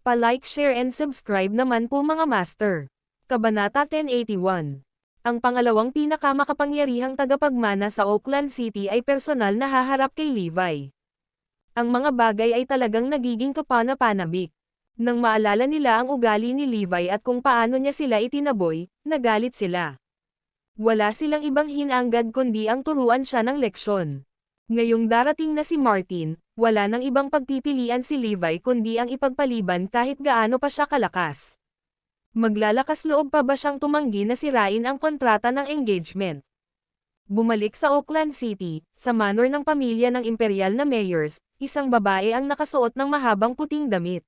Pa-like, share and subscribe naman po mga master. Kabanata 1081. Ang pangalawang pinakamakapangyarihang tagapagmana sa Oakland City ay personal na haharap kay Levi. Ang mga bagay ay talagang nagiging kapana-panabik. Nang maalala nila ang ugali ni Levi at kung paano niya sila itinaboy, nagalit sila. Wala silang ibang hinanggad kundi ang turuan siya ng leksyon. Ngayong darating na si Martin, wala nang ibang pagpipilian si Levi kundi ang ipagpaliban kahit gaano pa siya kalakas. Maglalakas loob pa ba siyang tumanggi na sirain ang kontrata ng engagement? Bumalik sa Oakland City, sa manor ng pamilya ng imperial na mayors, isang babae ang nakasuot ng mahabang puting damit.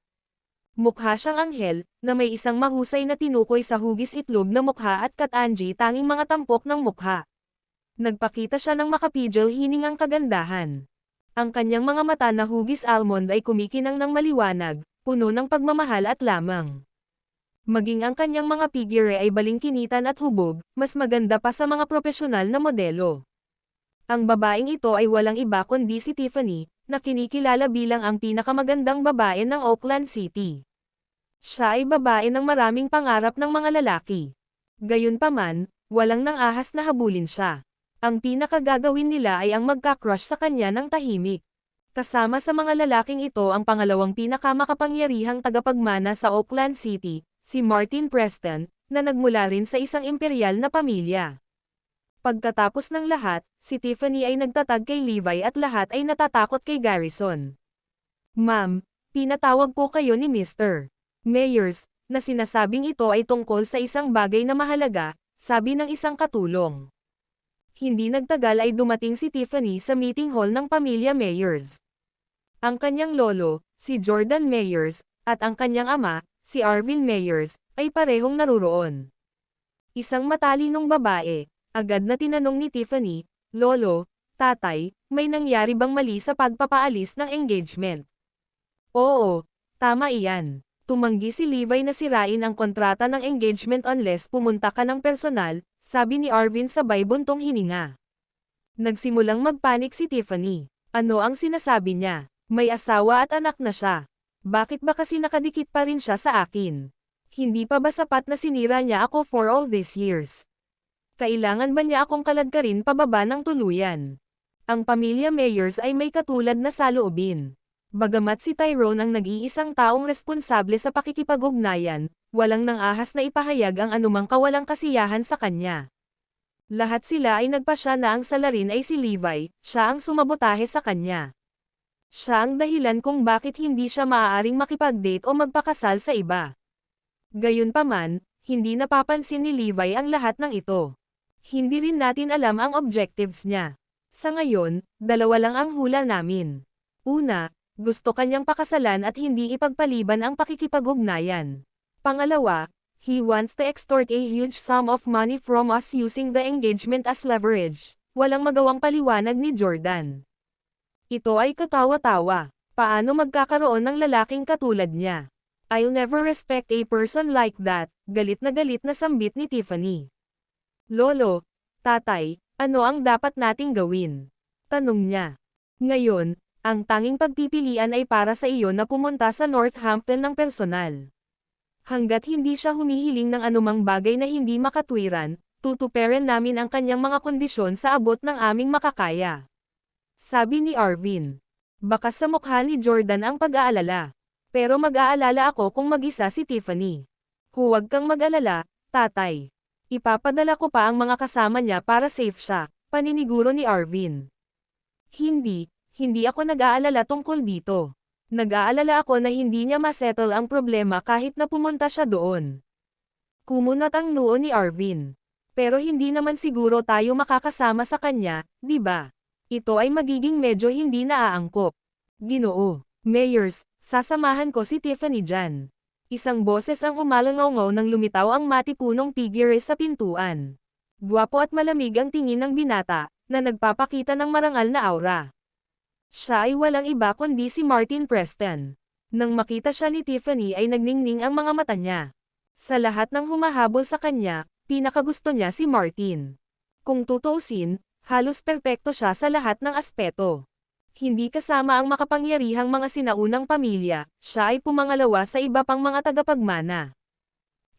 Mukha siyang anghel, na may isang mahusay na tinukoy sa hugis itlog na mukha at katanji tanging mga tampok ng mukha. Nagpakita siya ng makapidyo hiningang kagandahan. Ang kanyang mga mata na hugis almond ay kumikinang ng maliwanag, puno ng pagmamahal at lamang. Maging ang kanyang mga figure ay balingkinitan at hubog, mas maganda pa sa mga profesional na modelo. Ang babaeng ito ay walang iba kundi si Tiffany, na kinikilala bilang ang pinakamagandang babae ng Oakland City. Siya ay babae ng maraming pangarap ng mga lalaki. Gayunpaman, walang nang ahas na habulin siya. Ang pinakagagawin nila ay ang magka-crush sa kanya ng tahimik. Kasama sa mga lalaking ito ang pangalawang pinakamakapangyarihang tagapagmana sa Oakland City, si Martin Preston, na nagmula rin sa isang imperial na pamilya. Pagkatapos ng lahat, si Tiffany ay nagtatag kay Levi at lahat ay natatakot kay Garrison. Ma'am, pinatawag po kayo ni Mr. Mayors, na sinasabing ito ay tungkol sa isang bagay na mahalaga, sabi ng isang katulong. Hindi nagtagal ay dumating si Tiffany sa meeting hall ng pamilya Mayors. Ang kanyang lolo, si Jordan Mayors, at ang kanyang ama, si Arvin Mayors, ay parehong naruroon. Isang matalinong babae, agad na tinanong ni Tiffany, "Lolo, tatay, may nangyari bang mali sa pagpapaalis ng engagement?" "Oo, tama iyan. Tumanggi si Levi na sirain ang kontrata ng engagement unless pumunta ka ng personal," sabi ni Arvin sabay buntong hininga. Nagsimulang magpanik si Tiffany. Ano ang sinasabi niya? May asawa at anak na siya. Bakit ba kasi nakadikit pa rin siya sa akin? Hindi pa ba sapat na sinira niya ako for all these years? Kailangan ba niya akong kaladkarin pababa ng tuluyan? Ang pamilya Mayors ay may katulad na saloobin. Bagamat si Tyrone ang nag-iisang taong responsable sa pakikipag-ugnayan, walang nang ahas na ipahayag ang anumang kawalang kasiyahan sa kanya. Lahat sila ay nagpasya na ang salarin ay si Levi, siya ang sumabotahe sa kanya. Siya ang dahilan kung bakit hindi siya maaaring makipag-date o magpakasal sa iba. Gayunpaman, hindi napapansin ni Levi ang lahat ng ito. Hindi rin natin alam ang objectives niya. Sa ngayon, dalawa lang ang hula namin. Una, gusto kanyang pakasalan at hindi ipagpaliban ang pakikipag-ugnayan. Pangalawa, he wants to extort a huge sum of money from us using the engagement as leverage. Walang magawang paliwanag ni Jordan. Ito ay katawa-tawa. Paano magkakaroon ng lalaking katulad niya? "I'll never respect a person like that," galit na sambit ni Tiffany. "Lolo, tatay, ano ang dapat nating gawin?" tanong niya. Ngayon, ang tanging pagpipilian ay para sa iyo na pumunta sa Northampton ng personal. Hanggat hindi siya humihiling ng anumang bagay na hindi makatwiran, tutuparin namin ang kanyang mga kondisyon sa abot ng aming makakaya. Sabi ni Arvin. Baka sa mukha ni Jordan ang pag-aalala. Pero mag-aalala ako kung mag-isa si Tiffany. Huwag kang mag-alala, tatay. Ipapadala ko pa ang mga kasama niya para safe siya, paniniguro ni Arvin. Hindi ako nag-aalala tungkol dito. Nag-aalala ako na hindi niya masettle ang problema kahit na pumunta siya doon. Kumunat ang noo ni Arvin. Pero hindi naman siguro tayo makakasama sa kanya, di ba? Ito ay magiging medyo hindi naaangkop. Ginoo, Mayors, sasamahan ko si Tiffany dyan. Isang boses ang umalangaw nang lumitaw ang matipunong figure sa pintuan. Gwapo at malamig ang tingin ng binata, na nagpapakita ng marangal na aura. Siya ay walang iba kundi si Martin Preston. Nang makita siya ni Tiffany ay nagningning ang mga mata niya. Sa lahat ng humahabol sa kanya, pinakagusto niya si Martin. Kung tutuusin, halos perpekto siya sa lahat ng aspeto. Hindi kasama ang makapangyarihang mga sinaunang pamilya, siya ay pumangalawa sa iba pang mga tagapagmana.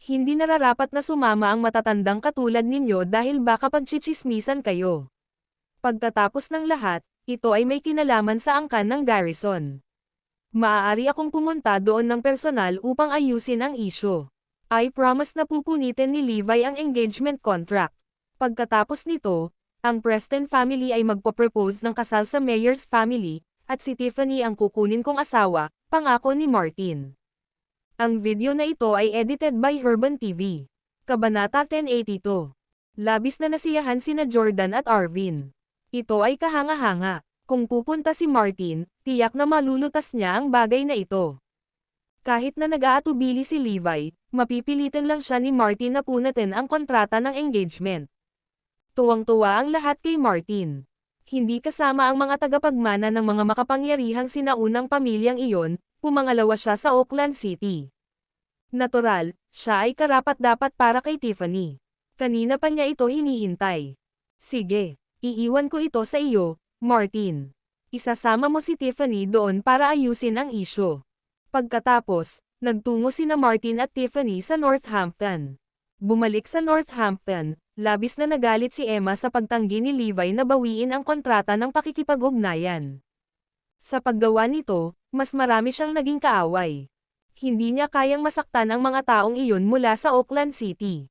Hindi nararapat na sumama ang matatandang katulad ninyo dahil baka pagchichismisan kayo. Pagkatapos ng lahat, ito ay may kinalaman sa angkan ng garrison. Maaari akong pumunta doon ng personal upang ayusin ang isyu. I promise na pupunitin ni Levi ang engagement contract. Pagkatapos nito, ang Preston family ay magpo-propose ng kasal sa Mayor's family, at si Tiffany ang kukunin kong asawa, pangako ni Martin. Ang video na ito ay edited by Herban TV. Kabanata 1082. Labis na nasiyahan sina Jordan at Arvin. Ito ay kahanga-hanga. Kung pupunta si Martin, tiyak na malulutas niya ang bagay na ito. Kahit na nag-aatubili si Levi, mapipilitan lang siya ni Martin na punatin ang kontrata ng engagement. Tuwang-tuwa ang lahat kay Martin. Hindi kasama ang mga tagapagmana ng mga makapangyarihang sinaunang pamilyang iyon, pumangalawa siya sa Oakland City. Natural, siya ay karapat-dapat para kay Tiffany. Kanina pa niya ito hinihintay. Sige, iiwan ko ito sa iyo, Martin. Isasama mo si Tiffany doon para ayusin ang isyu. Pagkatapos, nagtungo sina Martin at Tiffany sa Northampton. Bumalik sa Northampton, labis na nagalit si Emma sa pagtanggi ni Levi na bawiin ang kontrata ng pakikipag-ugnayan. Sa paggawa nito, mas marami siyang naging kaaway. Hindi niya kayang masaktan ang mga taong iyon mula sa Oakland City.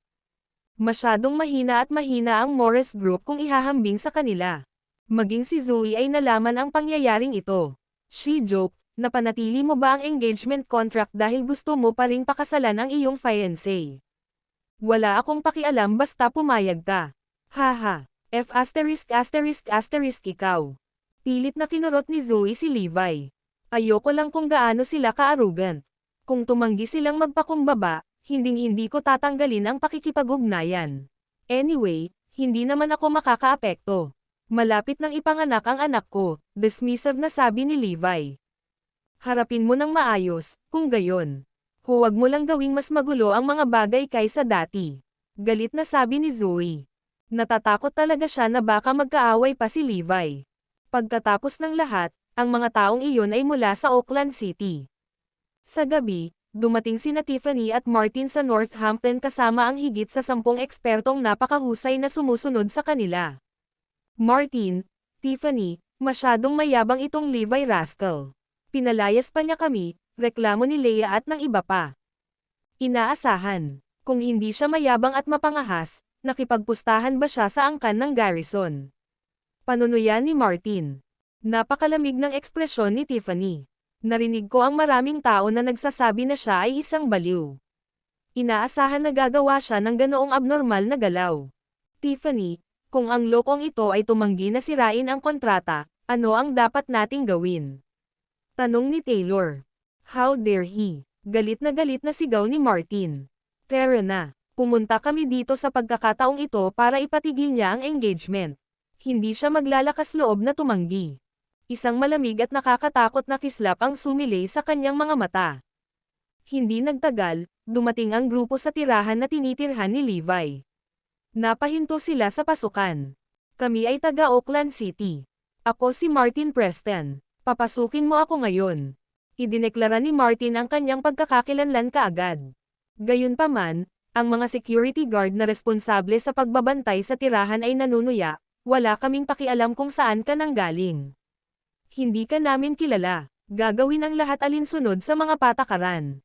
Masyadong mahina at mahina ang Morris Group kung ihahambing sa kanila. Maging si Zoe ay nalaman ang pangyayaring ito. She joked, napanatili mo ba ang engagement contract dahil gusto mo pa ring pakasalan ang iyong fiancé? Wala akong pakialam basta pumayag ka. Haha, ikaw. Pilit na kinurot ni Zoe si Levi. Ayoko lang kung gaano sila ka-arrogant. Kung tumanggi silang magpakumbaba, hinding-hindi ko tatanggalin ang pakikipag-ugnayan. Anyway, hindi naman ako makakaapekto. Malapit nang ipanganak ang anak ko, dismissive na sabi ni Levi. Harapin mo ng maayos, kung gayon. Huwag mo lang gawing mas magulo ang mga bagay kaysa dati. Galit na sabi ni Zoe. Natatakot talaga siya na baka magkaaway pa si Levi. Pagkatapos ng lahat, ang mga taong iyon ay mula sa Oakland City. Sa gabi, dumating sina Tiffany at Martin sa Northampton kasama ang higit sa 10 ekspertong napakahusay na sumusunod sa kanila. Martin, Tiffany, masyadong mayabang itong Levi rascal. Pinalayas pa niya kami, reklamo ni Leia at ng iba pa. Inaasahan, kung hindi siya mayabang at mapangahas, nakipagpustahan ba siya sa angkan ng garrison? Panunuyan ni Martin. Napakalamig ng ekspresyon ni Tiffany. Narinig ko ang maraming tao na nagsasabi na siya ay isang baliw. Inaasahan na gagawa siya ng ganoong abnormal na galaw. Tiffany, kung ang lokong ito ay tumanggi na sirain ang kontrata, ano ang dapat nating gawin? Tanong ni Taylor. How dare he? Galit na sigaw ni Martin. Tara na, pumunta kami dito sa pagkakataong ito para ipatigil niya ang engagement. Hindi siya maglalakas loob na tumanggi. Isang malamig at nakakatakot na kislap ang sumilay sa kanyang mga mata. Hindi nagtagal, dumating ang grupo sa tirahan na tinitirhan ni Levi. Napahinto sila sa pasukan. Kami ay taga Oakland City. Ako si Martin Preston. Papasukin mo ako ngayon. Idineklara ni Martin ang kanyang pagkakakilanlan kaagad. Gayunpaman, ang mga security guard na responsable sa pagbabantay sa tirahan ay nanunuya, wala kaming pakialam kung saan ka nanggaling. Hindi ka namin kilala. Gagawin ang lahat alinsunod sa mga patakaran.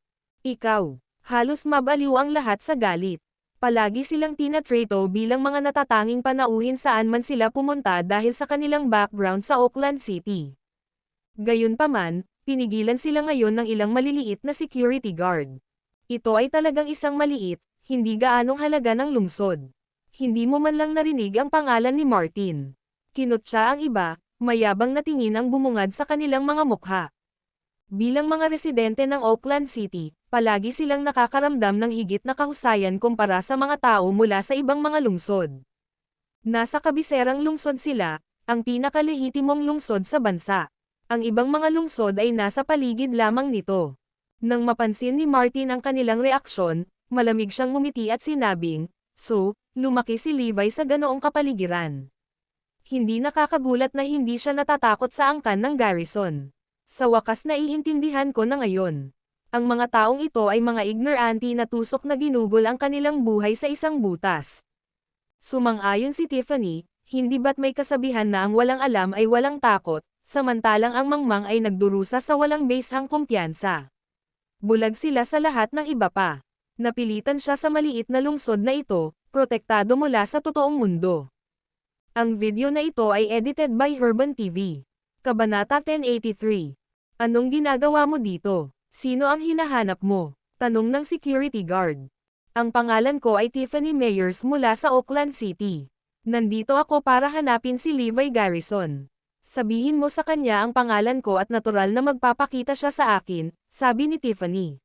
Ikaw, halos mabaliw ang lahat sa galit. Palagi silang tinatrato bilang mga natatanging panauhin saan man sila pumunta dahil sa kanilang background sa Oakland City. Gayunpaman, pinigilan sila ngayon ng ilang maliliit na security guard. Ito ay talagang isang maliit, hindi gaanong halaga ng lungsod. Hindi mo man lang narinig ang pangalan ni Martin. Kinutya ang iba, mayabang na tingin ang bumungad sa kanilang mga mukha. Bilang mga residente ng Oakland City, palagi silang nakakaramdam ng higit na kahusayan kumpara sa mga tao mula sa ibang mga lungsod. Nasa kabiserang lungsod sila, ang pinakalehitimong lungsod sa bansa. Ang ibang mga lungsod ay nasa paligid lamang nito. Nang mapansin ni Martin ang kanilang reaksyon, malamig siyang ngumiti at sinabing, "So, lumaki si Levi sa ganoong kapaligiran." Hindi nakakagulat na hindi siya natatakot sa angkan ng Garrison. Sa wakas naiintindihan ko na ngayon. Ang mga taong ito ay mga ignorante na tusok na ginugol ang kanilang buhay sa isang butas. Sumang-ayon si Tiffany, hindi ba't may kasabihan na ang walang alam ay walang takot, samantalang ang mangmang ay nagdurusa sa walang basehang kumpiyansa. Bulag sila sa lahat ng iba pa. Napilitan siya sa maliit na lungsod na ito, protektado mula sa totoong mundo. Ang video na ito ay edited by Herban TV. Kabanata 1083. Anong ginagawa mo dito? Sino ang hinahanap mo? Tanong ng security guard. Ang pangalan ko ay Tiffany Meyers mula sa Oakland City. Nandito ako para hanapin si Levi Garrison. Sabihin mo sa kanya ang pangalan ko at natural na magpapakita siya sa akin, sabi ni Tiffany.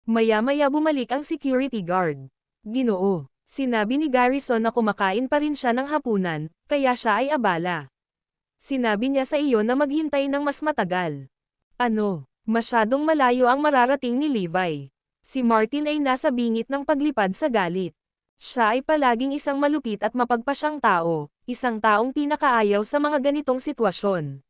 Maya-maya bumalik ang security guard. Ginoo. Sinabi ni Garrison na kumakain pa rin siya ng hapunan, kaya siya ay abala. Sinabi niya sa iyo na maghintay ng mas matagal. Ano, masyadong malayo ang mararating ni Levi. Si Martin ay nasa bingit ng paglipad sa galit. Siya ay palaging isang malupit at mapagpasyang tao, isang taong pinakaayaw sa mga ganitong sitwasyon.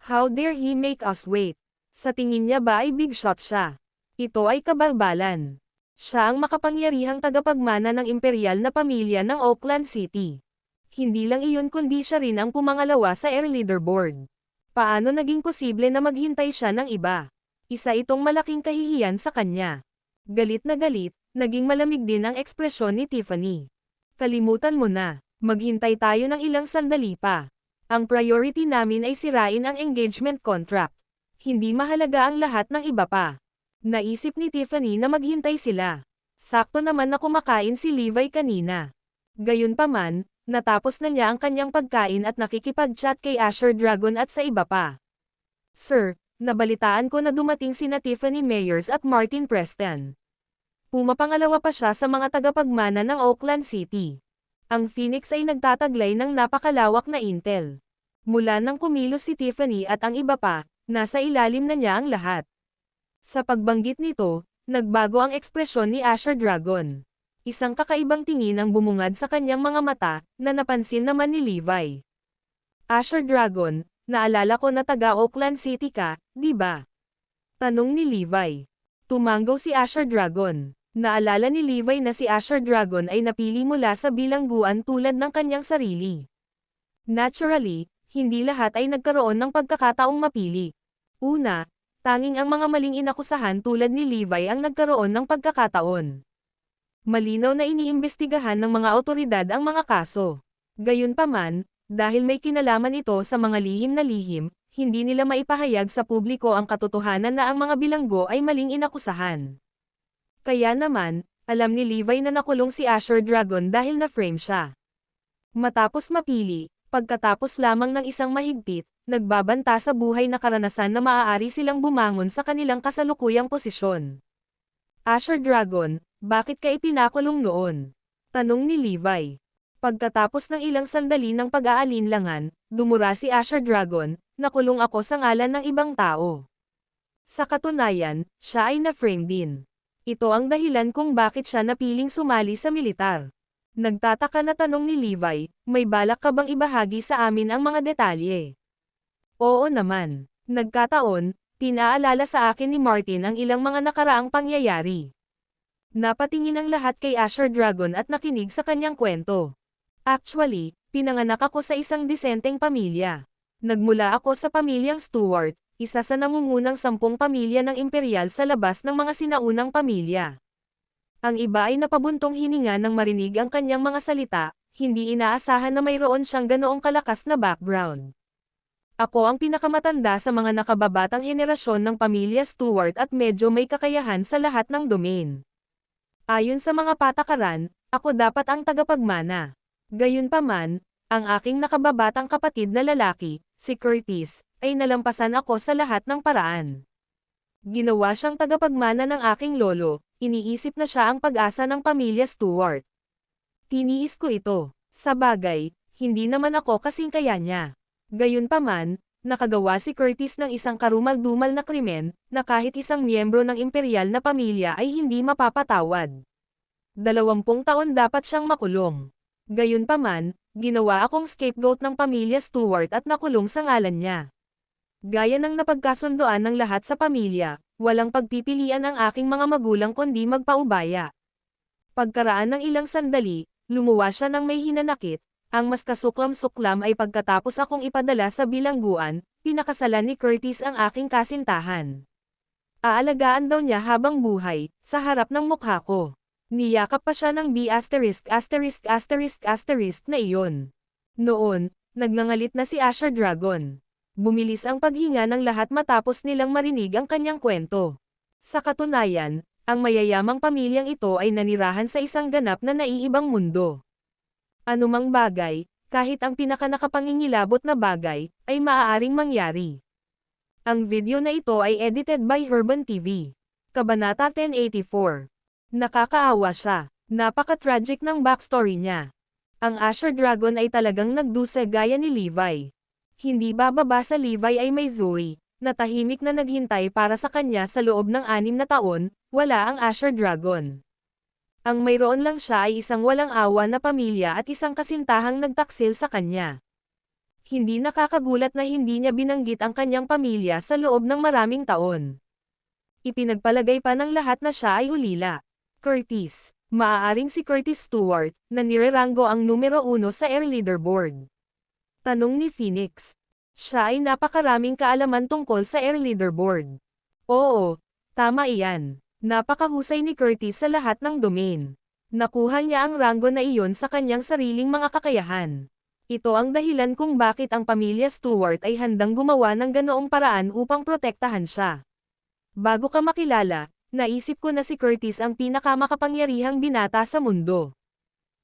How dare he make us wait? Sa tingin niya ba ay big shot siya? Ito ay kabalbalan. Siya ang makapangyarihang tagapagmana ng imperial na pamilya ng Oakland City. Hindi lang iyon kundi siya rin ang pumangalawa sa air leaderboard. Paano naging posible na maghintay siya ng iba? Isa itong malaking kahihiyan sa kanya. Galit na galit, naging malamig din ang ekspresyon ni Tiffany. Kalimutan mo na, maghintay tayo ng ilang sandali pa. Ang priority namin ay sirain ang engagement contract. Hindi mahalaga ang lahat ng iba pa. Naisip ni Tiffany na maghintay sila. Sakto naman na kumakain si Levi kanina. Gayunpaman, natapos na niya ang kanyang pagkain at nakikipag-chat kay Asher Dragon at sa iba pa. Sir, nabalitaan ko na dumating sina Tiffany Meyers at Martin Preston. Pumapangalawa pa siya sa mga tagapagmana ng Oakland City. Ang Phoenix ay nagtataglay ng napakalawak na intel. Mula nang kumilos si Tiffany at ang iba pa, nasa ilalim na niya ang lahat. Sa pagbanggit nito, nagbago ang ekspresyon ni Asher Dragon. Isang kakaibang tingin ang bumungad sa kanyang mga mata, na napansin naman ni Levi. Asher Dragon, naalala ko na taga Oakland City ka, di ba? Tanong ni Levi. Tumanggaw si Asher Dragon. Naalala ni Levi na si Asher Dragon ay napili mula sa bilangguan tulad ng kanyang sarili. Naturally, hindi lahat ay nagkaroon ng pagkakataong mapili. Una, tanging ang mga maling inakusahan tulad ni Levi ang nagkaroon ng pagkakataon. Malinaw na iniimbestigahan ng mga awtoridad ang mga kaso. Gayunpaman, dahil may kinalaman ito sa mga lihim na lihim, hindi nila maipahayag sa publiko ang katotohanan na ang mga bilanggo ay maling inakusahan. Kaya naman, alam ni Levi na nakulong si Asher Dragon dahil na-frame siya. Matapos mapili, pagkatapos lamang ng isang mahigpit, nagbabanta sa buhay na karanasan na maaari silang bumangon sa kanilang kasalukuyang posisyon. Asher Dragon, bakit ka ipinakulong noon? Tanong ni Levi. Pagkatapos ng ilang sandali ng pag-aalinlangan, dumura si Asher Dragon, nakulong ako sa ngalan ng ibang tao. Sa katunayan, siya ay na-frame din. Ito ang dahilan kung bakit siya napiling sumali sa militar. Nagtataka na tanong ni Levi, may balak ka bang ibahagi sa amin ang mga detalye? Oo naman. Nagkataon, pinaalala sa akin ni Martin ang ilang mga nakaraang pangyayari. Napatingin ang lahat kay Asher Dragon at nakinig sa kanyang kwento. Actually, pinanganak ako sa isang disenteng pamilya. Nagmula ako sa pamilyang Stewart, isa sa nangungunang 10 pamilya ng imperial sa labas ng mga sinaunang pamilya. Ang iba ay napabuntong hininga nang marinig ang kanyang mga salita, hindi inaasahan na mayroon siyang ganoong kalakas na background. Ako ang pinakamatanda sa mga nakababatang henerasyon ng pamilya Stewart at medyo may kakayahan sa lahat ng domain. Ayon sa mga patakaran, ako dapat ang tagapagmana. Gayunpaman, ang aking nakababatang kapatid na lalaki, si Curtis, ay nalampasan ako sa lahat ng paraan. Ginawa siyang tagapagmana ng aking lolo, iniisip na siya ang pag-asa ng pamilya Stewart. Tiniis ko ito. Sa bagay, hindi naman ako kasing kaya niya. Gayunpaman, nakagawa si Curtis ng isang karumal-dumal na krimen, na kahit isang miyembro ng imperial na pamilya ay hindi mapapatawad. 20 taon dapat siyang makulong. Gayunpaman, Ginawa akong scapegoat ng pamilya Stewart at nakulong sa ngalan niya. Gaya ng napagkasundoan ng lahat sa pamilya, walang pagpipilian ang aking mga magulang kundi magpaubaya. Pagkaraan ng ilang sandali, lumuwa siya ng may hinanakit. Ang mas kasuklam-suklam ay pagkatapos akong ipadala sa bilangguan, pinakasalan ni Curtis ang aking kasintahan. Aalagaan daw niya habang buhay, sa harap ng mukha ko. Niyakap pa siya ng na iyon. Noon, nagngangalit na si Asher Dragon. Bumilis ang paghinga ng lahat matapos nilang marinig ang kanyang kwento. Sa katunayan, ang mayayamang pamilyang ito ay nanirahan sa isang ganap na naiibang mundo. Anumang bagay, kahit ang pinakanakapangingilabot na bagay, ay maaaring mangyari. Ang video na ito ay edited by Herban TV. Kabanata 1084. Nakakaawa siya. Napaka-tragic ng backstory niya. Ang Asher Dragon ay talagang nagdusa gaya ni Levi. Hindi bababa sa Levi ay may Zoe, na tahimik na naghintay para sa kanya sa loob ng 6 na taon, wala ang Asher Dragon. Ang mayroon lang siya ay isang walang awa na pamilya at isang kasintahang nagtaksil sa kanya. Hindi nakakagulat na hindi niya binanggit ang kanyang pamilya sa loob ng maraming taon. Ipinagpalagay pa ng lahat na siya ay ulila. Curtis. Maaaring si Curtis Stewart, na nireranggo ang numero 1 sa air leaderboard. Tanong ni Phoenix. Siya ay napakaraming kaalaman tungkol sa air leaderboard. Oo, tama iyan. Napakahusay ni Curtis sa lahat ng domain. Nakuha niya ang ranggo na iyon sa kanyang sariling mga kakayahan. Ito ang dahilan kung bakit ang pamilya Stewart ay handang gumawa ng ganoong paraan upang protektahan siya. Bago ka makilala, naisip ko na si Curtis ang pinakamakapangyarihang binata sa mundo.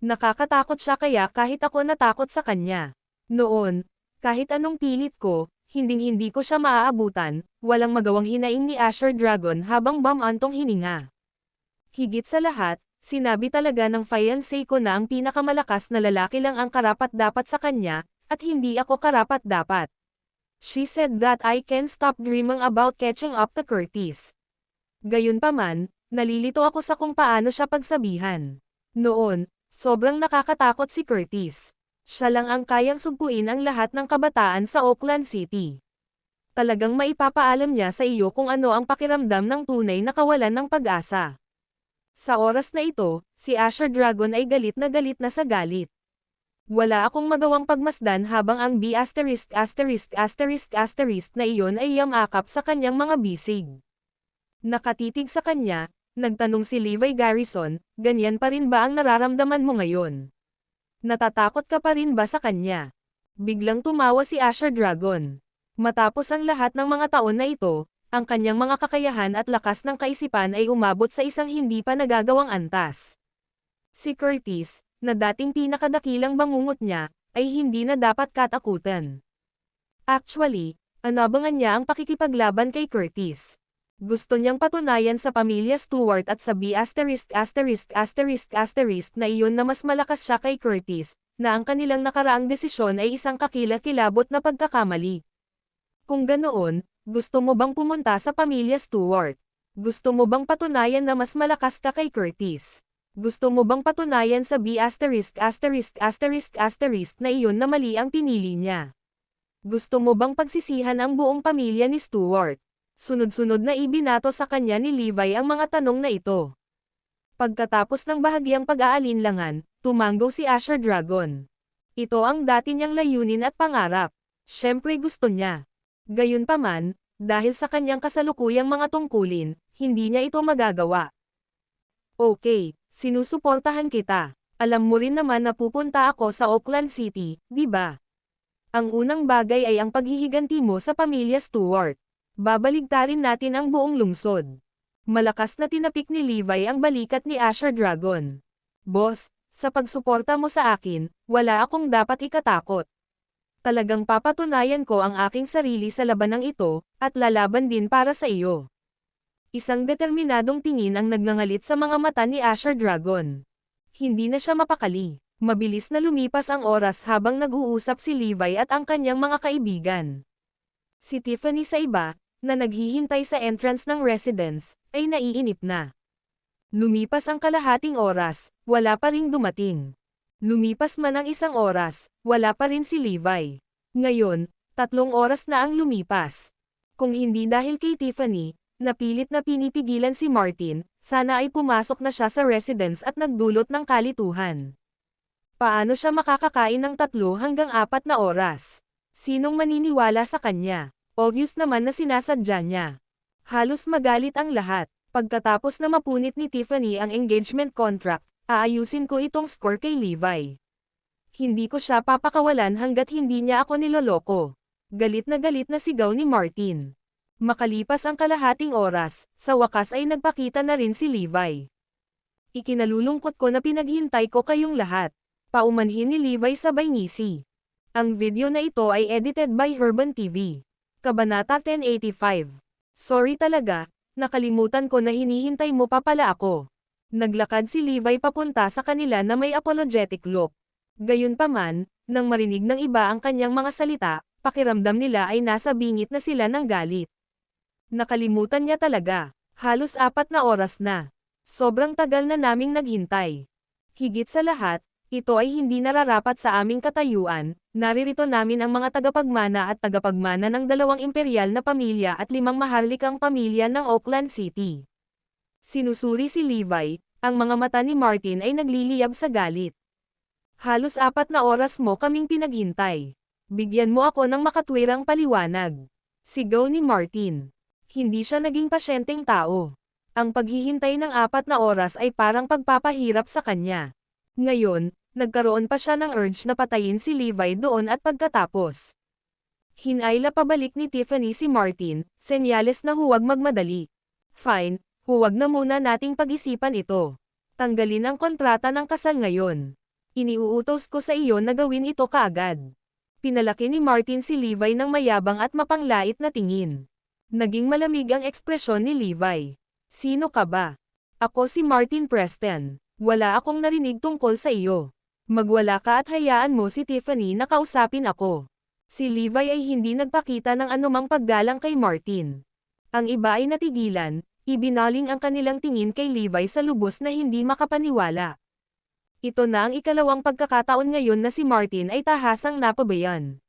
Nakakatakot siya kaya kahit ako natakot sa kanya. Noon, kahit anong pilit ko, hinding-hindi ko siya maaabutan, walang magawang hinaing ni Asher Dragon habang bamantong hininga. Higit sa lahat, sinabi talaga ng fiancé ko na ang pinakamalakas na lalaki lang ang karapat-dapat sa kanya, at hindi ako karapat-dapat. She said that I can't stop dreaming about catching up to Curtis. Gayunpaman, nalilito ako sa kung paano siya pagsabihan. Noon, sobrang nakakatakot si Curtis. Siya lang ang kayang sugpuin ang lahat ng kabataan sa Oakland City. Talagang maipapaalam niya sa iyo kung ano ang pakiramdam ng tunay na kawalan ng pag-asa. Sa oras na ito, si Asher Dragon ay galit na sa galit. Wala akong magawang pagmasdan habang ang B** na iyon ay yamakap sa kanyang mga bisig. Nakatitig sa kanya, nagtanong si Levi Garrison, ganyan pa rin ba ang nararamdaman mo ngayon? Natatakot ka pa rin ba sa kanya? Biglang tumawa si Asher Dragon. Matapos ang lahat ng mga taon na ito, ang kanyang mga kakayahan at lakas ng kaisipan ay umabot sa isang hindi pa nagagawang antas. Si Curtis, na dating pinakadakilang bangungot niya, ay hindi na dapat katakutan. Actually, anabangan niya ang pakikipaglaban kay Curtis. Gusto niyang patunayan sa pamilya Stewart at sa B** na iyon na mas malakas siya kay Curtis, na ang kanilang nakaraang desisyon ay isang kakilakilabot na pagkakamali. Kung ganoon, gusto mo bang pumunta sa pamilya Stewart? Gusto mo bang patunayan na mas malakas ka kay Curtis? Gusto mo bang patunayan sa B** na iyon na mali ang pinili niya? Gusto mo bang pagsisihan ang buong pamilya ni Stewart? Sunod-sunod na ibinato sa kanya ni Levi ang mga tanong na ito. Pagkatapos ng bahagyang pag-aalinlangan, tumanggo si Asher Dragon. Ito ang dati niyang layunin at pangarap. Siyempre gusto niya. Gayunpaman, dahil sa kanyang kasalukuyang mga tungkulin, hindi niya ito magagawa. Okay, sinusuportahan kita. Alam mo rin naman na pupunta ako sa Oakland City, di ba? Ang unang bagay ay ang paghihiganti mo sa pamilya Stewart. Babaligtarin natin ang buong lungsod. Malakas na tinapik ni Levi ang balikat ni Asher Dragon. Boss, sa pagsuporta mo sa akin, wala akong dapat ikatakot. Talagang papatunayan ko ang aking sarili sa labanang ito, at lalaban din para sa iyo. Isang determinadong tingin ang nagngangalit sa mga mata ni Asher Dragon. Hindi na siya mapakali. Mabilis na lumipas ang oras habang nag-uusap si Levi at ang kanyang mga kaibigan. Si Tiffany sa iba, na naghihintay sa entrance ng residence, ay naiinip na. Lumipas ang kalahating oras, wala pa ring dumating. Lumipas man ang 1 oras, wala pa rin si Levi. Ngayon, 3 oras na ang lumipas. Kung hindi dahil kay Tiffany, napilit na pinipigilan si Martin, sana ay pumasok na siya sa residence at nagdulot ng kalituhan. Paano siya makakakain ng 3 hanggang 4 na oras? Sinong maniniwala sa kanya? Obvious naman na sinasadya niya. Halos magalit ang lahat. Pagkatapos na mapunit ni Tiffany ang engagement contract, aayusin ko itong score kay Levi. Hindi ko siya papakawalan hanggat hindi niya ako niloloko. Galit na sigaw ni Martin. Makalipas ang kalahating oras, sa wakas ay nagpakita na rin si Levi. Ikinalulungkot ko na pinaghintay ko kayong lahat. Paumanhin ni Levi sabay ngisi. Ang video na ito ay edited by Urban TV. Kabanata 1085. Sorry talaga, nakalimutan ko na hinihintay mo pa pala ako. Naglakad si Levi papunta sa kanila na may apologetic look. Gayunpaman, nang marinig ng iba ang kanyang mga salita, pakiramdam nila ay nasa bingit na sila ng galit. Nakalimutan niya talaga. Halos 4 na oras na. Sobrang tagal na naming naghintay. Higit sa lahat, ito ay hindi nararapat sa aming katayuan. Naririto namin ang mga tagapagmana at tagapagmana ng 2 imperial na pamilya at 5 maharlikang pamilya ng Oakland City. Sinusuri si Levi, ang mga mata ni Martin ay nagliliyab sa galit. Halos 4 na oras mo kaming pinaghintay. Bigyan mo ako ng makatwirang paliwanag. Sigaw ni Martin. Hindi siya naging pasyenteng tao. Ang paghihintay ng 4 na oras ay parang pagpapahirap sa kanya. Ngayon, nagkaroon pa siya ng urge na patayin si Levi doon at pagkatapos. Hinayla pabalik ni Tiffany si Martin, senyales na huwag magmadali. Fine, huwag na muna nating pag-isipan ito. Tanggalin ang kontrata ng kasal ngayon. Iniuutos ko sa iyo na gawin ito kaagad. Pinalaki ni Martin si Levi ng mayabang at mapanglait na tingin. Naging malamig ang ekspresyon ni Levi. Sino ka ba? Ako si Martin Preston. Wala akong narinig tungkol sa iyo. Magwala ka at hayaan mo si Tiffany na kausapin ako. Si Levi ay hindi nagpakita ng anumang paggalang kay Martin. Ang iba ay natigilan, ibinaling ang kanilang tingin kay Levi sa lubos na hindi makapaniwala. Ito na ang ikalawang pagkakataon ngayon na si Martin ay tahasang napabayan.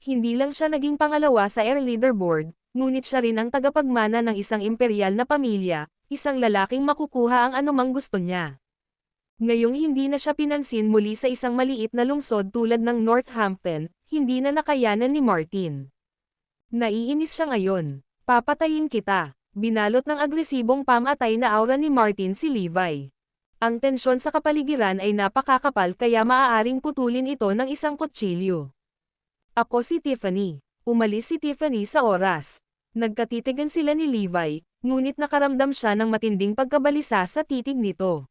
Hindi lang siya naging pangalawa sa Air Leaderboard, ngunit siya rin ang tagapagmana ng isang imperial na pamilya, isang lalaking makukuha ang anumang gusto niya. Ngayong hindi na siya pinansin muli sa isang maliit na lungsod tulad ng Northampton, hindi na nakayanan ni Martin. Naiinis siya ngayon. Papatayin kita. Binalot ng agresibong pamatay na aura ni Martin si Levi. Ang tensyon sa kapaligiran ay napakakapal kaya maaaring putulin ito ng isang kutsilyo. Ako si Tiffany. Umalis si Tiffany sa oras. Nagkatitigan sila ni Levi, ngunit nakaramdam siya ng matinding pagkabalisa sa titig nito.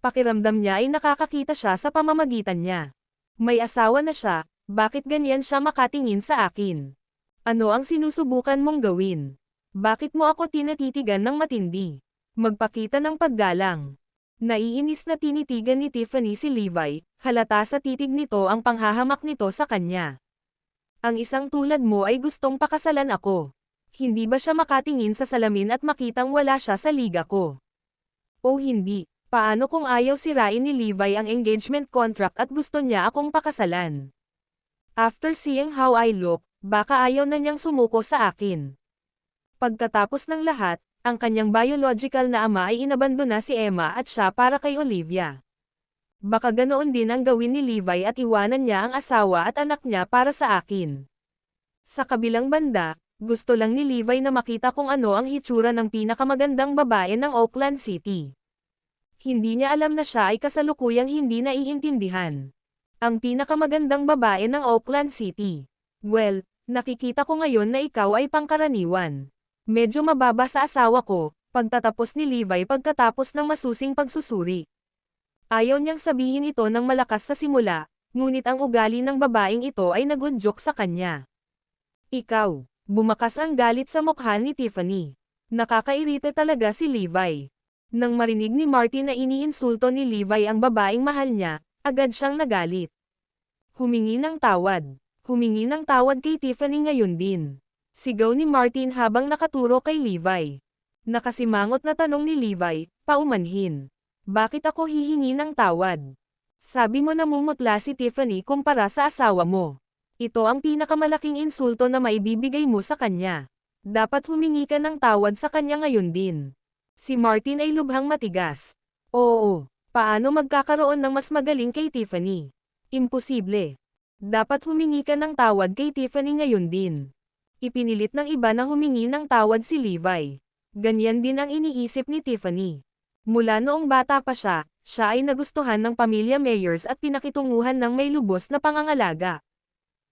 Pakiramdam niya ay nakakakita siya sa pamamagitan niya. May asawa na siya, bakit ganyan siya makatingin sa akin? Ano ang sinusubukan mong gawin? Bakit mo ako tinatitigan ng matindi? Magpakita ng paggalang. Naiinis na tinitigan ni Tiffany si Levi, halata sa titig nito ang panghahamak nito sa kanya. Ang isang tulad mo ay gustong pakasalan ako. Hindi ba siya makatingin sa salamin at makitang wala siya sa liga ko? O hindi? Paano kung ayaw sirain ni Levi ang engagement contract at gusto niya akong pakasalan? After seeing how I look, baka ayaw na niyang sumuko sa akin. Pagkatapos ng lahat, ang kanyang biological na ama ay inabandona si Emma at siya para kay Olivia. Baka ganoon din ang gawin ni Levi at iwanan niya ang asawa at anak niya para sa akin. Sa kabilang banda, gusto lang ni Levi na makita kung ano ang hitsura ng pinakamagandang babae ng Oakland City. Hindi niya alam na siya ay kasalukuyang hindi naiintindihan. Ang pinakamagandang babae ng Oakland City. Well, nakikita ko ngayon na ikaw ay pangkaraniwan. Medyo mababa sa asawa ko, pagtatapos ni Levi pagkatapos ng masusing pagsusuri. Ayaw niyang sabihin ito ng malakas sa simula, ngunit ang ugali ng babaeng ito ay nagudyok sa kanya. Ikaw, bumakas ang galit sa mukha ni Tiffany. Nakakairita talaga si Levi. Nang marinig ni Martin na iniinsulto ni Levi ang babaeng mahal niya, agad siyang nagalit. Humingi ng tawad. Humingi ng tawad kay Tiffany ngayon din. Sigaw ni Martin habang nakaturo kay Levi. Nakasimangot na tanong ni Levi, paumanhin. Bakit ako hihingi ng tawad? Sabi mo namumutla si Tiffany kumpara sa asawa mo. Ito ang pinakamalaking insulto na maibibigay mo sa kanya. Dapat humingi ka ng tawad sa kanya ngayon din. Si Martin ay lubhang matigas. Oo, paano magkakaroon ng mas magaling kay Tiffany? Imposible. Dapat humingi ka ng tawad kay Tiffany ngayon din. Ipinilit ng iba na humingi ng tawad si Levi. Ganyan din ang iniisip ni Tiffany. Mula noong bata pa siya ay nagustuhan ng pamilya Meyers at pinakitunguhan ng may lubos na pangangalaga.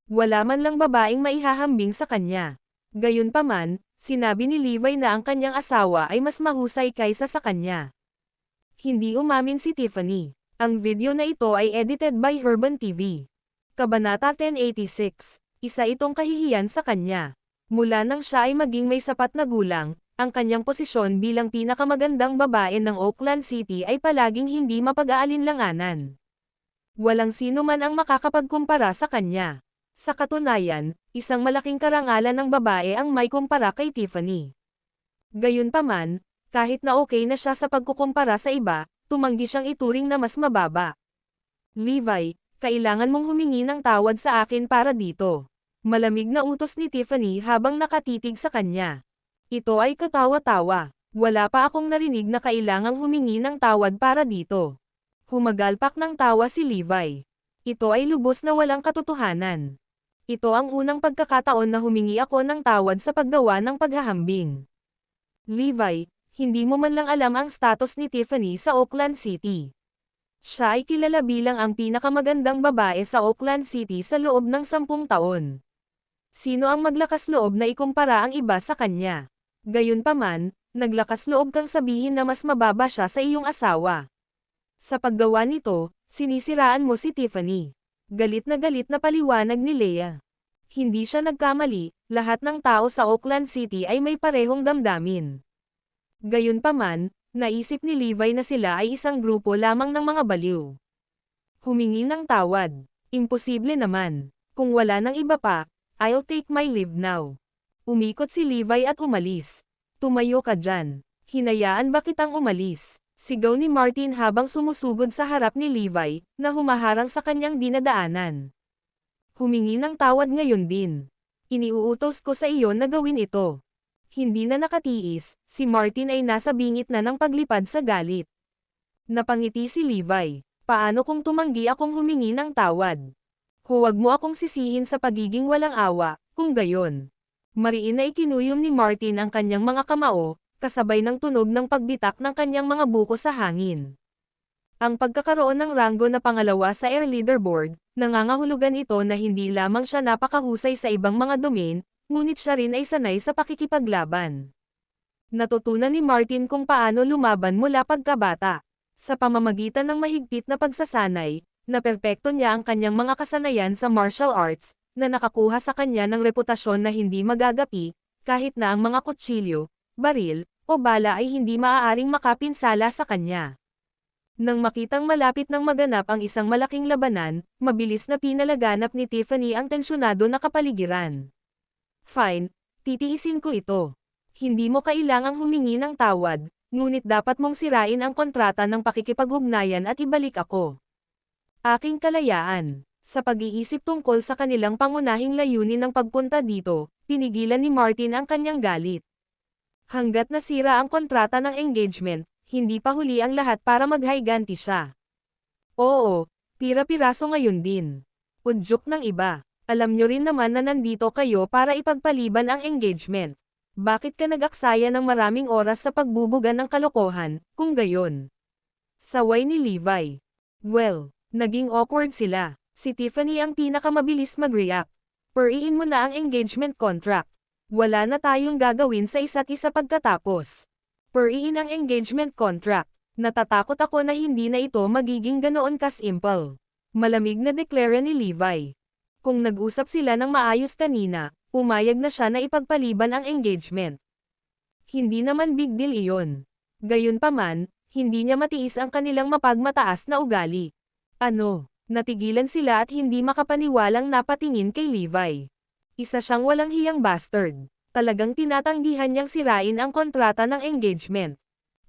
Wala man lang babaeng maihahambing sa kanya. Gayunpaman, sinabi ni Levi na ang kanyang asawa ay mas mahusay kaysa sa kanya. Hindi umamin si Tiffany. Ang video na ito ay edited by Herban TV. Kabanata 1086. Isa itong kahihiyan sa kanya. Mula nang siya ay maging may sapat na gulang, ang kanyang posisyon bilang pinakamagandang babae ng Oakland City ay palaging hindi mapag-aalinlanganan. Walang sino man ang makakapagkumpara sa kanya. Sa katunayan, isang malaking karangalan ng babae ang may kumpara kay Tiffany. Gayunpaman, kahit na okay na siya sa pagkukumpara sa iba, tumanggi siyang ituring na mas mababa. Levi, kailangan mong humingi ng tawad sa akin para dito. Malamig na utos ni Tiffany habang nakatitig sa kanya. Ito ay katawa-tawa. Wala pa akong narinig na kailangang humingi ng tawad para dito. Humagalpak ng tawa si Levi. Ito ay lubos na walang katotohanan. Ito ang unang pagkakataon na humingi ako ng tawad sa paggawa ng paghahambing. Levi, hindi mo man lang alam ang status ni Tiffany sa Oakland City. Siya ay kilala bilang ang pinakamagandang babae sa Oakland City sa loob ng 10 taon. Sino ang maglakas loob na ikumpara ang iba sa kanya? Gayunpaman, naglakas loob kang sabihin na mas mababa siya sa iyong asawa. Sa paggawa nito, sinisiraan mo si Tiffany. Galit na paliwanag ni Leah. Hindi siya nagkamali, lahat ng tao sa Oakland City ay may parehong damdamin. Gayunpaman, naisip ni Levi na sila ay isang grupo lamang ng mga baliw. Humingi ng tawad. Imposible naman. Kung wala nang iba pa, I'll take my leave now. Umikot si Levi at umalis. Tumayo ka dyan. Hinayaan ba kitang umalis? Sigaw ni Martin habang sumusugod sa harap ni Levi, na humaharang sa kanyang dinadaanan. Humingi ng tawad ngayon din. Iniuutos ko sa iyo na gawin ito. Hindi na nakatiis, si Martin ay nasa bingit na ng paglipad sa galit. Napangiti si Levi. Paano kung tumanggi akong humingi ng tawad? Huwag mo akong sisihin sa pagiging walang awa, kung gayon. Mariin na ikinuyom ni Martin ang kanyang mga kamao, kasabay ng tunog ng pagbitak ng kanyang mga buko sa hangin. Ang pagkakaroon ng ranggo na pangalawa sa Air Leaderboard, nangangahulugan ito na hindi lamang siya napakahusay sa ibang mga domain, ngunit siya rin ay sanay sa pakikipaglaban. Natutunan ni Martin kung paano lumaban mula pagkabata. Sa pamamagitan ng mahigpit na pagsasanay, naperpekto niya ang kanyang mga kasanayan sa martial arts, na nakakuha sa kanya ng reputasyon na hindi magagapi, kahit na ang mga kutsilyo, baril, o bala ay hindi maaaring makapinsala sa kanya. Nang makitang malapit ng maganap ang isang malaking labanan, mabilis na pinalaganap ni Tiffany ang tensyonado na kapaligiran. Fine, titiisin ko ito. Hindi mo kailangang humingi ng tawad, ngunit dapat mong sirain ang kontrata ng pakikipag-ugnayan at ibalik ako. Aking kalayaan. Sa pag-iisip tungkol sa kanilang pangunahing layunin ng pagpunta dito, pinigilan ni Martin ang kanyang galit. Hanggat nasira ang kontrata ng engagement, hindi pa huli ang lahat para maghayganti siya. Oo, pira-piraso ngayon din. Udyok ng iba. Alam nyo rin naman na nandito kayo para ipagpaliban ang engagement. Bakit ka nag-aksaya ng maraming oras sa pagbubugan ng kalokohan, kung gayon? Saway ni Levi. Well, naging awkward sila. Si Tiffany ang pinakamabilis mag-react. Purihin mo na ang engagement contract. Wala na tayong gagawin sa isa't isa pagkatapos. Purihin ang engagement contract. Natatakot ako na hindi na ito magiging ganoon ka-simple. Malamig na deklara ni Levi. Kung nag-usap sila ng maayos kanina, pumayag na siya na ipagpaliban ang engagement. Hindi naman big deal iyon. Gayunpaman, hindi niya matiis ang kanilang mapagmataas na ugali. Ano? Natigilan sila at hindi makapaniwalang napatingin kay Levi. Isa siyang walang hiyang bastard. Talagang tinatanggihan niyang sirain ang kontrata ng engagement.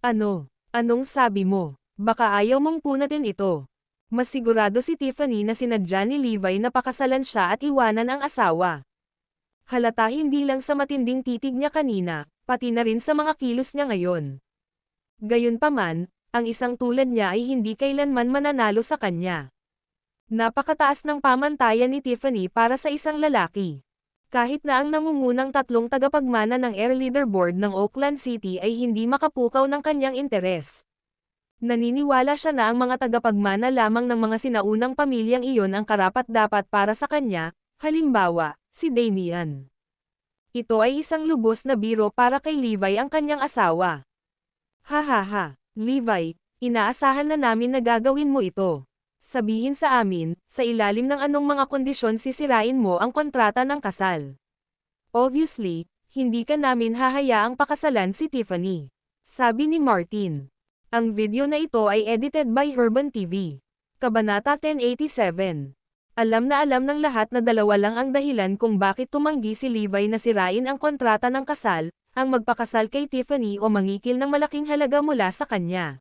Ano? Anong sabi mo? Baka ayaw mong punatin ito. Mas sigurado si Tiffany na sinadya ni Levi na pakasalan siya at iwanan ang asawa. Halata hindi lang sa matinding titig niya kanina, pati na rin sa mga kilos niya ngayon. Gayunpaman, ang isang tulad niya ay hindi kailanman mananalo sa kanya. Napakataas ng pamantayan ni Tiffany para sa isang lalaki. Kahit na ang nangungunang tatlong tagapagmana ng Air Leaderboard ng Oakland City ay hindi makapukaw ng kanyang interes. Naniniwala siya na ang mga tagapagmana lamang ng mga sinaunang pamilyang iyon ang karapat-dapat para sa kanya, halimbawa, si Damian. Ito ay isang lubos na biro para kay Levi ang kanyang asawa. Hahaha, Levi, inaasahan na namin na gagawin mo ito. Sabihin sa amin, sa ilalim ng anong mga kondisyon sisirain mo ang kontrata ng kasal. Obviously, hindi ka namin hahayaang pakasalan si Tiffany. Sabi ni Martin. Ang video na ito ay edited by Urban TV. Kabanata 1087. Alam na alam ng lahat na dalawa lang ang dahilan kung bakit tumanggi si Levi na sirain ang kontrata ng kasal, ang magpakasal kay Tiffany o mangikil ng malaking halaga mula sa kanya.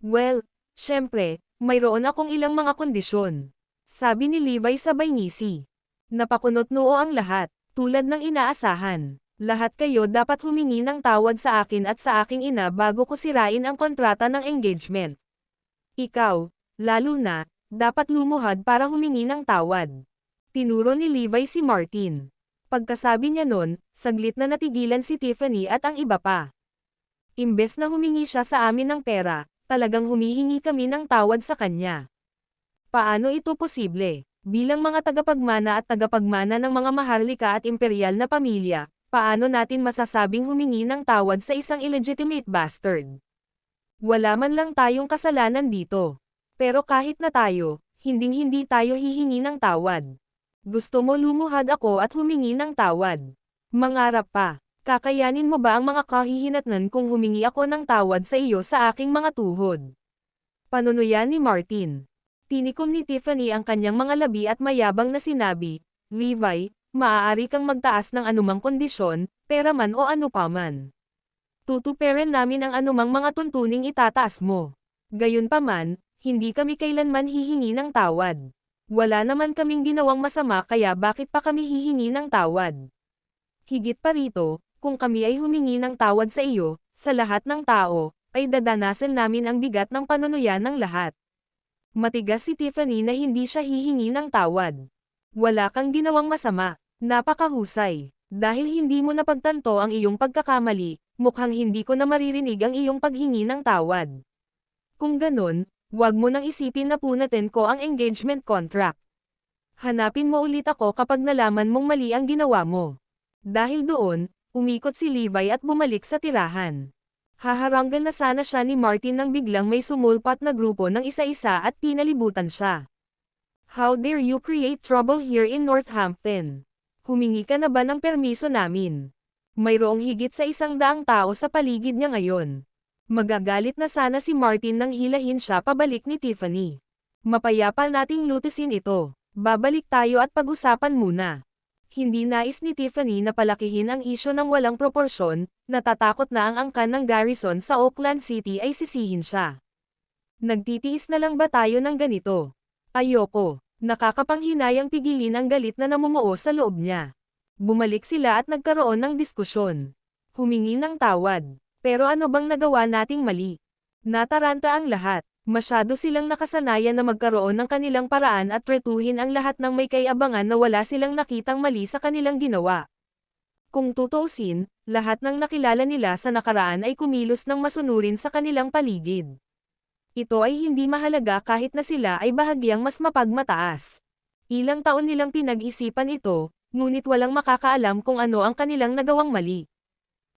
Well, syempre, mayroon akong ilang mga kondisyon. Sabi ni Levi sabay ngisi. Napakunot noo ang lahat, tulad ng inaasahan. Lahat kayo dapat humingi ng tawad sa akin at sa aking ina bago ko sirain ang kontrata ng engagement. Ikaw, lalo na, dapat lumuhad para humingi ng tawad. Tinuro ni Levi si Martin. Pagkasabi niya nun, saglit na natigilan si Tiffany at ang iba pa. Imbes na humingi siya sa amin ng pera, talagang humihingi kami ng tawad sa kanya. Paano ito posible? Bilang mga tagapagmana at tagapagmana ng mga maharlika at imperial na pamilya, paano natin masasabing humingi ng tawad sa isang illegitimate bastard? Wala man lang tayong kasalanan dito. Pero kahit na tayo, hinding-hindi tayo hihingi ng tawad. Gusto mo lumuhad ako at humingi ng tawad? Mangarap pa. Kakayanin mo ba ang mga kahihinatnan kung humingi ako ng tawad sa iyo sa aking mga tuhod? Panunuyan ni Martin. Tinikom ni Tiffany ang kanyang mga labi at mayabang na sinabi, Levi, maaari kang magtaas ng anumang kondisyon, pera man o ano pa man. Tutuperan namin ang anumang mga tuntuning itataas mo. Gayunpaman, hindi kami kailanman hihingi ng tawad. Wala naman kaming ginawang masama kaya bakit pa kami hihingi ng tawad? Higit pa rito, kung kami ay humingi ng tawad sa iyo, sa lahat ng tao, ay dadanasan namin ang bigat ng panunuyan ng lahat. Matigas si Tiffany na hindi siya hihingi ng tawad. Wala kang ginawang masama, napakahusay. Dahil hindi mo napagtanto ang iyong pagkakamali, mukhang hindi ko na maririnig ang iyong paghingi ng tawad. Kung ganun, huwag mo nang isipin na punatin ko ang engagement contract. Hanapin mo ulit ako kapag nalaman mong mali ang ginawa mo. Dahil doon, umikot si Levi at bumalik sa tirahan. Haharanggan na sana siya ni Martin nang biglang may sumulpat na grupo ng isa-isa at pinalibutan siya. How dare you create trouble here in Northampton? Humingi ka na ba ng permiso namin? Mayroong higit sa 100 tao sa paligid niya ngayon. Magagalit na sana si Martin nang hilahin siya pabalik ni Tiffany. Mapayapa nating lutisin ito. Babalik tayo at pag-usapan muna. Hindi nais ni Tiffany na palakihin ang isyo ng walang proporsyon, natatakot na ang angkan ng garrison sa Oakland City ay sisihin siya. Nagtitiis na lang ba tayo ng ganito? Ayoko. Nakakapanghinayang pigilin ang galit na namumuo sa loob niya. Bumalik sila at nagkaroon ng diskusyon. Humingi ng tawad. Pero ano bang nagawa nating mali? Nataranta ang lahat. Masyado silang nakasanayan na magkaroon ng kanilang paraan at tretuhin ang lahat ng may kaiabangan na wala silang nakitang mali sa kanilang ginawa. Kung tutuusin, lahat ng nakilala nila sa nakaraan ay kumilos ng masunurin sa kanilang paligid. Ito ay hindi mahalaga kahit na sila ay bahagyang mas mapagmataas. Ilang taon nilang pinag-isipan ito, ngunit walang makakaalam kung ano ang kanilang nagawang mali.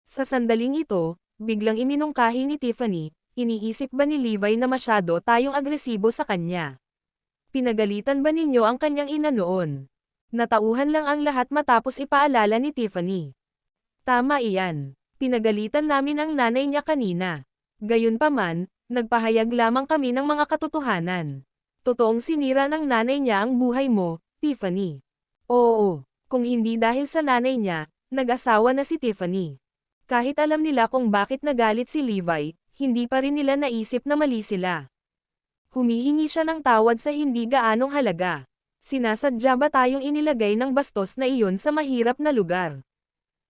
Sa sandaling ito, biglang iminungkahi ni Tiffany, iniisip ba ni Levi na masyado tayong agresibo sa kanya? Pinagalitan ba ninyo ang kanyang ina noon? Natauhan lang ang lahat matapos ipaalala ni Tiffany. Tama iyan. Pinagalitan namin ang nanay niya kanina. Gayunpaman, nagpahayag lamang kami ng mga katotohanan. Totoong sinira ng nanay niya ang buhay mo, Tiffany. Oo, kung hindi dahil sa nanay niya, nag-asawa na si Tiffany. Kahit alam nila kung bakit nagalit si Levi, hindi pa rin nila naisip na mali sila. Humihingi siya ng tawad sa hindi gaanong halaga. Sinasadya ba tayong inilagay ng bastos na iyon sa mahirap na lugar?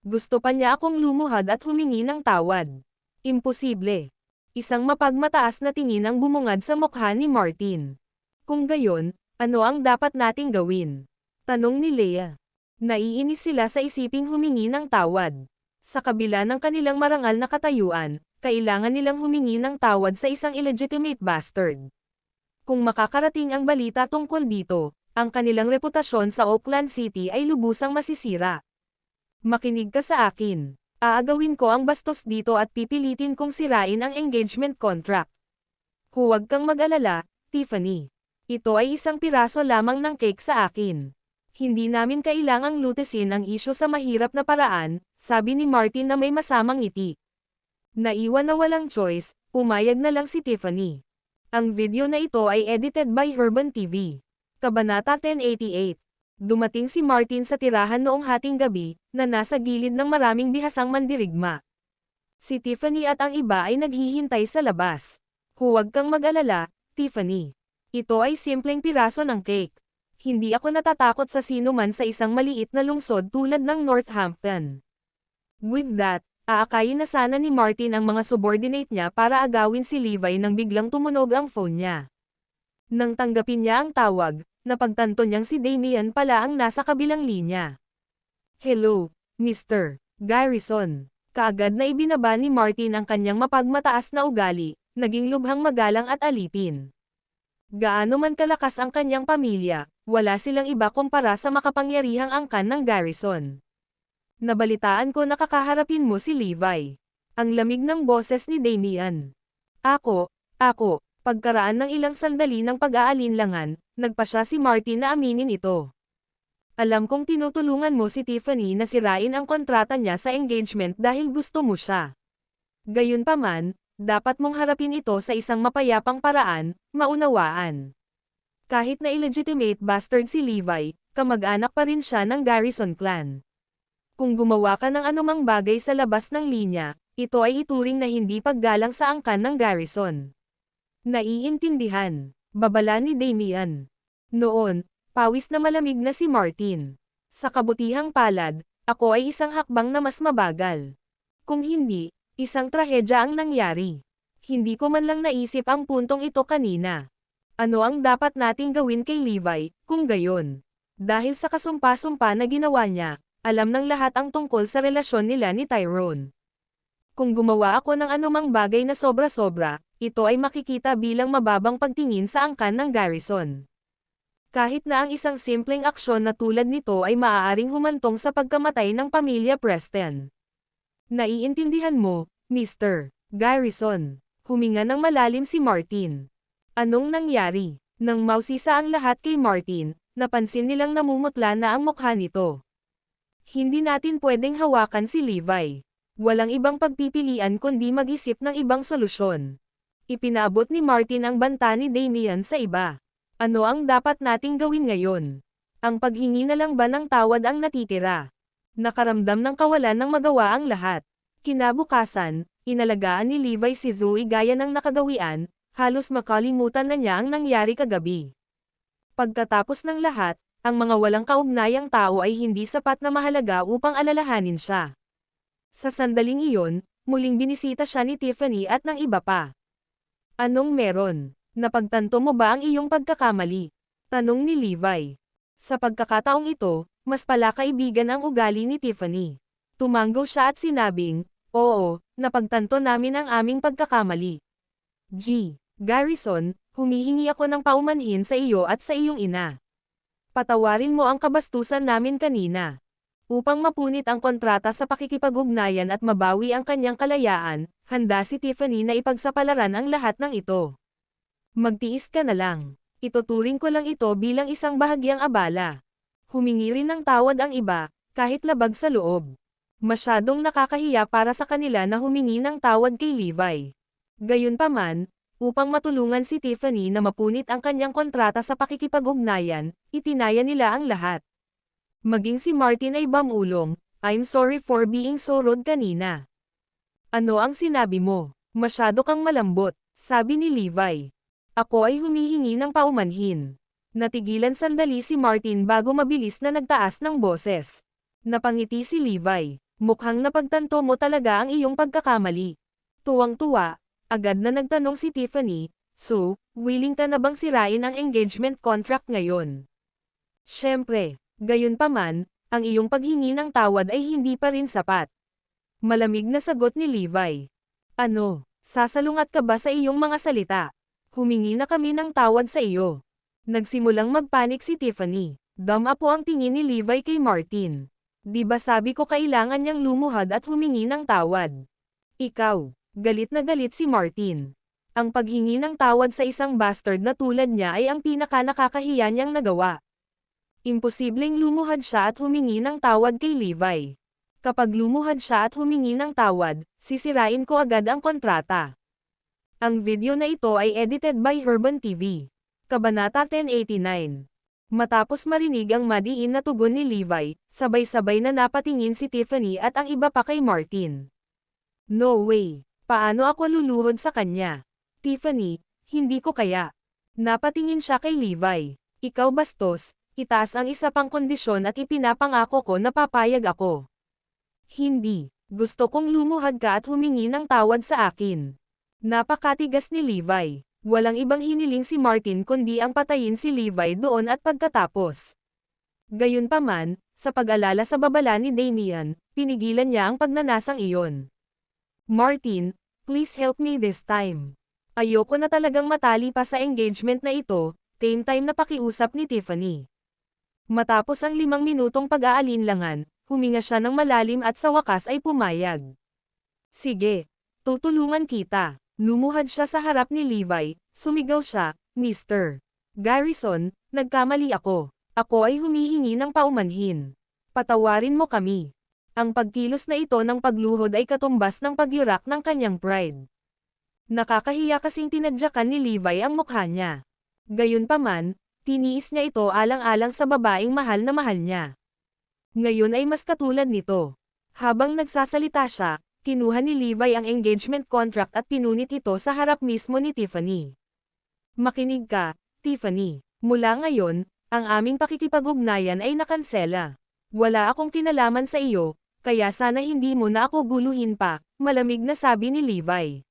Gusto pa niya akong lumuhad at humingi ng tawad. Imposible. Isang mapagmataas na tingin ang bumungad sa mukha ni Martin. Kung gayon, ano ang dapat nating gawin? Tanong ni Leia. Naiinis sila sa isiping humingi ng tawad. Sa kabila ng kanilang marangal na katayuan, kailangan nilang humingi ng tawad sa isang illegitimate bastard. Kung makakarating ang balita tungkol dito, ang kanilang reputasyon sa Oakland City ay lubusang masisira. Makinig ka sa akin. Aagawin ko ang bastos dito at pipilitin kong sirain ang engagement contract. Huwag kang mag-alala, Tiffany. Ito ay isang piraso lamang ng cake sa akin. Hindi namin kailangang lutesin ang isyu sa mahirap na paraan, sabi ni Martin na may masamang ngiti. Naiwan na walang choice, pumayag na lang si Tiffany. Ang video na ito ay edited by Urban TV. Kabanata 1088. Dumating si Martin sa tirahan noong hating gabi, na nasa gilid ng maraming bihasang mandirigma. Si Tiffany at ang iba ay naghihintay sa labas. Huwag kang mag-alala, Tiffany. Ito ay simpleng piraso ng cake. Hindi ako natatakot sa sino man sa isang maliit na lungsod tulad ng Northampton. With that, aakayin na sana ni Martin ang mga subordinate niya para agawin si Levi nang biglang tumunog ang phone niya. Nang tanggapin niya ang tawag, napagtanto niyang si Damian pala ang nasa kabilang linya. Hello, Mr. Garrison. Kaagad na ibinaba ni Martin ang kanyang mapagmataas na ugali, naging lubhang magalang at alipin. Gaano man kalakas ang kanyang pamilya, wala silang iba kumpara sa makapangyarihang angkan ng Garrison. Nabalitaan ko na kakaharapin mo si Levi. Ang lamig ng boses ni Damian. Ako, pagkaraan ng ilang sandali ng pag-aalinlangan, nagpasya si Martin na aminin ito. Alam kong tinutulungan mo si Tiffany na sirain ang kontrata niya sa engagement dahil gusto mo siya. Gayunpaman, dapat mong harapin ito sa isang mapayapang paraan, maunawaan. Kahit na illegitimate bastard si Levi, kamag-anak pa rin siya ng Garrison clan. Kung gumawa ka ng anumang bagay sa labas ng linya, ito ay ituring na hindi paggalang sa angkan ng Garrison. Naiintindihan, babala ni Damian. Noon, pawis na malamig na si Martin. Sa kabutihang palad, ako ay isang hakbang na mas mabagal. Kung hindi, isang trahedya ang nangyari. Hindi ko man lang naisip ang puntong ito kanina. Ano ang dapat nating gawin kay Levi, kung gayon? Dahil sa kasumpa-sumpa na ginawa niya, alam ng lahat ang tungkol sa relasyon nila ni Tyrone. Kung gumawa ako ng anumang bagay na sobra-sobra, ito ay makikita bilang mababang pagtingin sa angkan ng Garrison. Kahit na ang isang simpleng aksyon na tulad nito ay maaaring humantong sa pagkamatay ng pamilya Preston. Naiintindihan mo, Mr. Garrison. Huminga ng malalim si Martin. Anong nangyari? Nang mausisa ang lahat kay Martin, napansin nilang namumutla na ang mukha nito. Hindi natin pwedeng hawakan si Levi. Walang ibang pagpipilian kundi mag-isip ng ibang solusyon. Ipinaabot ni Martin ang banta ni Damian sa iba. Ano ang dapat nating gawin ngayon? Ang paghingi na lang ba ng tawad ang natitira? Nakaramdam ng kawalan ng magawa ang lahat. Kinabukasan, inalagaan ni Levi si Zoe gaya ng nakagawian, halos makalimutan na niya ang nangyari kagabi. Pagkatapos ng lahat, ang mga walang kaugnayang tao ay hindi sapat na mahalaga upang alalahanin siya. Sa sandaling iyon, muling binisita siya ni Tiffany at ng iba pa. Anong meron? Napagtanto mo ba ang iyong pagkakamali? Tanong ni Levi. Sa pagkakataong ito, mas palakaibigan ang ugali ni Tiffany. Tumanggo siya at sinabing, oo, napagtanto namin ang aming pagkakamali. Garrison, humihingi ako ng paumanhin sa iyo at sa iyong ina. Patawarin mo ang kabastusan namin kanina. Upang mapunit ang kontrata sa pakikipag-ugnayan at mabawi ang kanyang kalayaan, handa si Tiffany na ipagsapalaran ang lahat ng ito. Magtiis ka na lang. Ituturing ko lang ito bilang isang bahagyang abala. Humingi rin ng tawad ang iba, kahit labag sa loob. Masyadong nakakahiya para sa kanila na humingi ng tawad kay Levi. Gayunpaman, upang matulungan si Tiffany na mapunit ang kanyang kontrata sa pakikipag-ugnayan, itinaya nila ang lahat. Maging si Martin ay bamulong, I'm sorry for being so rude kanina. Ano ang sinabi mo? Masyado kang malambot, sabi ni Levi. Ako ay humihingi ng paumanhin. Natigilan sandali si Martin bago mabilis na nagtaas ng boses. Napangiti si Levi. Mukhang napagtanto mo talaga ang iyong pagkakamali. Tuwang-tuwa, agad na nagtanong si Tiffany, so, willing ka na bang sirain ang engagement contract ngayon? Siyempre, gayunpaman, ang iyong paghingi ng tawad ay hindi pa rin sapat. Malamig na sagot ni Levi. Ano, sasalungat ka ba sa iyong mga salita? Humingi na kami ng tawad sa iyo. Nagsimulang magpanik si Tiffany. Dama po ang tingin ni Levi kay Martin. Di ba sabi ko kailangan niyang lumuhad at humingi ng tawad? Ikaw, galit na galit si Martin. Ang paghingi ng tawad sa isang bastard na tulad niya ay ang pinaka-nakakahiya niyang nagawa. Imposibleng lumuhad siya at humingi ng tawad kay Levi. Kapag lumuhad siya at humingi ng tawad, sisirain ko agad ang kontrata. Ang video na ito ay edited by Herban TV. Kabanata 1089. Matapos marinig ang madiin na tugon ni Levi, sabay-sabay na napatingin si Tiffany at ang iba pa kay Martin. No way. Paano ako luluhod sa kanya? Tiffany, hindi ko kaya. Napatingin siya kay Levi. Ikaw bastos, itaas ang isa pang kondisyon at ipinapangako ko na papayag ako. Hindi. Gusto kong lumuhad ka at humingi ng tawad sa akin. Napakatigas ni Levi. Walang ibang hiniling si Martin kundi ang patayin si Levi doon at pagkatapos. Gayunpaman, sa pag-alala sa babala ni Damian, pinigilan niya ang pagnanasang iyon. Martin, please help me this time. Ayoko na talagang matali pa sa engagement na ito, time na pakiusap ni Tiffany. Matapos ang 5 minutong pag-aalinlangan, huminga siya ng malalim at sa wakas ay pumayag. Sige, tutulungan kita. Lumuhad siya sa harap ni Levi, sumigaw siya, Mr. Garrison, nagkamali ako. Ako ay humihingi ng paumanhin. Patawarin mo kami. Ang pagkilos na ito ng pagluhod ay katumbas ng pagyurak ng kanyang pride. Nakakahiya kasing tinadyakan ni Levi ang mukha niya. Gayunpaman, tiniis niya ito alang-alang sa babaeng mahal na mahal niya. Ngayon ay mas katulad nito. Habang nagsasalita siya, kinuha ni Levi ang engagement contract at pinunit ito sa harap mismo ni Tiffany. Makinig ka, Tiffany. Mula ngayon, ang aming pakikipag-ugnayan ay nakansela. Wala akong kinalaman sa iyo, kaya sana hindi mo na ako guluhin pa, malamig na sabi ni Levi.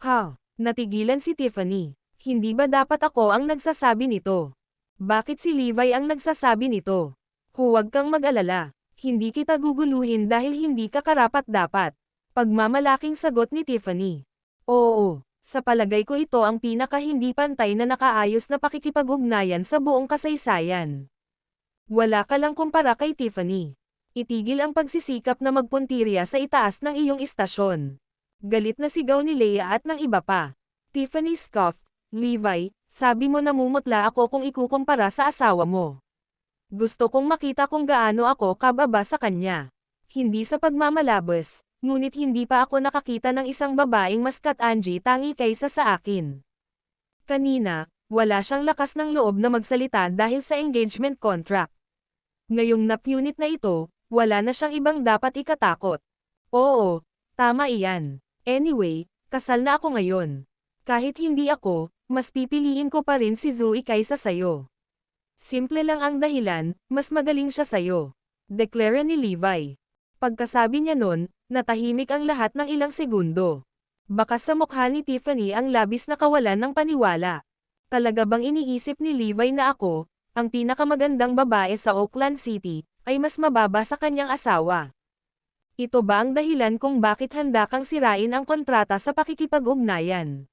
Ha? Natigilan si Tiffany. Hindi ba dapat ako ang nagsasabi nito? Bakit si Levi ang nagsasabi nito? Huwag kang mag-alala. Hindi kita guguluhin dahil hindi ka karapat-dapat. Pagmamalaking sagot ni Tiffany. Oo, sa palagay ko ito ang pinaka-hindi pantay na nakaayos na pakikipag-ugnayan sa buong kasaysayan. Wala ka lang kumpara kay Tiffany. Itigil ang pagsisikap na magpuntirya sa itaas ng iyong istasyon. Galit na sigaw ni Leia at ng iba pa. Tiffany scoffed, Levi, sabi mo namumutla ako kung ikukumpara sa asawa mo. Gusto kong makita kung gaano ako kababa sa kanya. Hindi sa pagmamalabas, ngunit hindi pa ako nakakita ng isang babaeng mas katangi tangi kaysa sa akin. Kanina, wala siyang lakas ng loob na magsalita dahil sa engagement contract. Ngayong napunit na ito, wala na siyang ibang dapat ikatakot. Oo, tama iyan. Anyway, kasal na ako ngayon. Kahit hindi ako, mas pipiliin ko pa rin si Zoe kaysa sayo. Simple lang ang dahilan, mas magaling siya sayo. Deklara ni Levi. Pagkasabi niya nun, natahimik ang lahat ng ilang segundo. Baka sa mukha ni Tiffany ang labis na kawalan ng paniwala. Talaga bang iniisip ni Levi na ako, ang pinakamagandang babae sa Oakland City, ay mas mababa sa kanyang asawa? Ito ba ang dahilan kung bakit handa kang sirain ang kontrata sa pakikipag-ugnayan?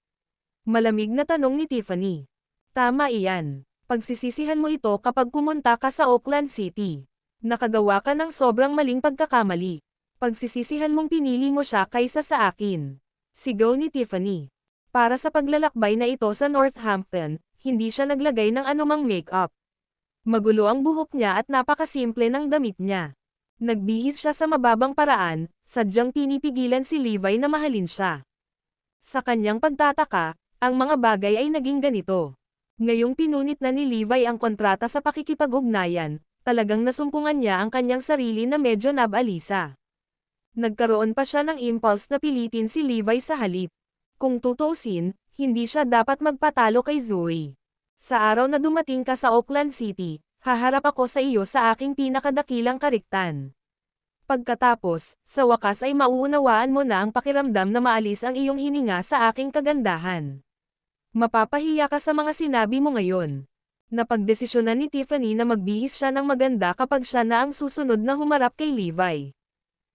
Malamig na tanong ni Tiffany. Tama iyan. Pagsisisihan mo ito kapag pumunta ka sa Oakland City. Nakagawa ka ng sobrang maling pagkakamali. Pagsisisihan mong pinili mo siya kaysa sa akin. Sigaw ni Tiffany. Para sa paglalakbay na ito sa Northampton, hindi siya naglagay ng anumang make-up. Magulo ang buhok niya at napakasimple ng damit niya. Nagbihis siya sa mababang paraan, sadyang pinipigilan si Levi na mahalin siya. Sa kanyang pagtataka, ang mga bagay ay naging ganito. Ngayong pinunit na ni Levi ang kontrata sa pakikipag-ugnayan, talagang nasumpungan niya ang kanyang sarili na medyo nabalisa. Nagkaroon pa siya ng impulse na pilitin si Levi sa halip. Kung tutuusin, Hindi siya dapat magpatalo kay Zoe. Sa araw na dumating ka sa Oakland City, haharap ako sa iyo sa aking pinakadakilang kariktan. Pagkatapos, sa wakas ay mauunawaan mo na ang pakiramdam na maalis ang iyong hininga sa aking kagandahan. Mapapahiya ka sa mga sinabi mo ngayon. Napagdesisyonan ni Tiffany na magbihis siya ng maganda kapag siya na ang susunod na humarap kay Levi.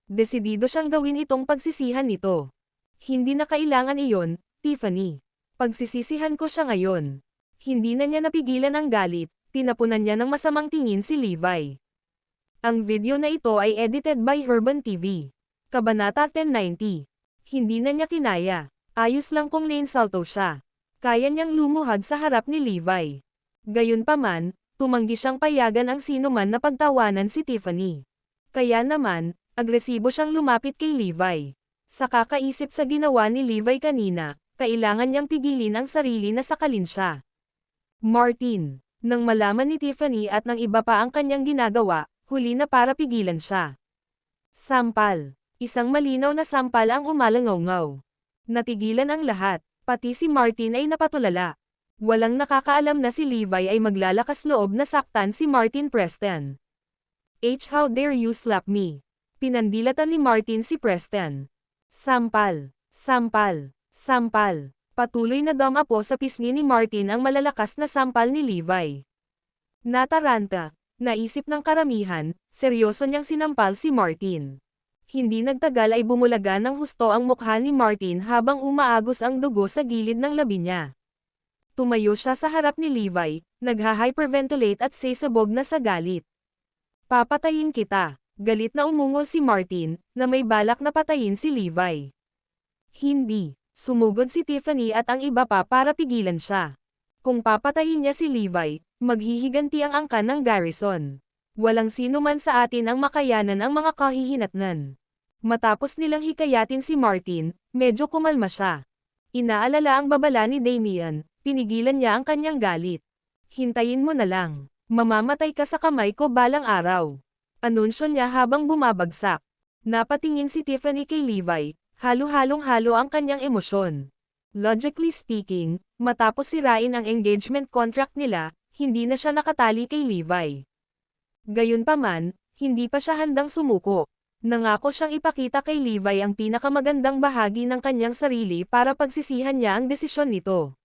Desidido siyang gawin itong pagsisihan nito. Hindi na kailangan iyon, Tiffany. Pagsisisihan ko siya ngayon. Hindi na niya napigilan ang galit, tinapunan niya ng masamang tingin si Levi. Ang video na ito ay edited by Urban TV. Kabanata 1090. Hindi na niya kinaya. Ayos lang kung nainsulto siya. Kaya niyang lumuhad sa harap ni Levi. Gayunpaman, tumanggi siyang payagan ang sinuman na pagtawanan si Tiffany. Kaya naman, agresibo siyang lumapit kay Levi. Sa kakaisip sa ginawa ni Levi kanina, kailangan niyang pigilin ang sarili na sakalin siya. Martin, nang malaman ni Tiffany at ng iba pa ang kanyang ginagawa, huli na para pigilan siya. Sampal. Isang malinaw na sampal ang umalangaw-ngaw. Natigilan ang lahat, pati si Martin ay napatulala. Walang nakakaalam na si Levi ay maglalakas loob na saktan si Martin Preston. How dare you slap me? Pinandilatan ni Martin si Preston. Sampal. Sampal. Sampal. Patuloy na damapo sa pisngi ni Martin ang malalakas na sampal ni Levi. Nataranta. Naisip ng karamihan, seryoso niyang sinampal si Martin. Hindi nagtagal ay bumulaga ng husto ang mukha ni Martin habang umaagos ang dugo sa gilid ng labi niya. Tumayo siya sa harap ni Levi, nagha-hyperventilate at sesabog na sa galit. Papatayin kita. Galit na umungol si Martin, na may balak na patayin si Levi. Hindi. Sumugod si Tiffany at ang iba pa para pigilan siya. Kung papatayin niya si Levi, maghihiganti ang angkan ng Garrison. Walang sino man sa atin ang makayanan ang mga kahihinatnan. Matapos nilang hikayatin si Martin, medyo kumalma siya. Inaalala ang babala ni Damian, pinigilan niya ang kanyang galit. Hintayin mo na lang. Mamamatay ka sa kamay ko balang araw. Anunsyo niya habang bumabagsak. Napatingin si Tiffany kay Levi, halo-halong-halo ang kanyang emosyon. Logically speaking, matapos sirain ang engagement contract nila, hindi na siya nakatali kay Levi. Gayunpaman, hindi pa siya handang sumuko. Nangako siyang ipakita kay Levi ang pinakamagandang bahagi ng kanyang sarili para pagsisihan niya ang desisyon nito.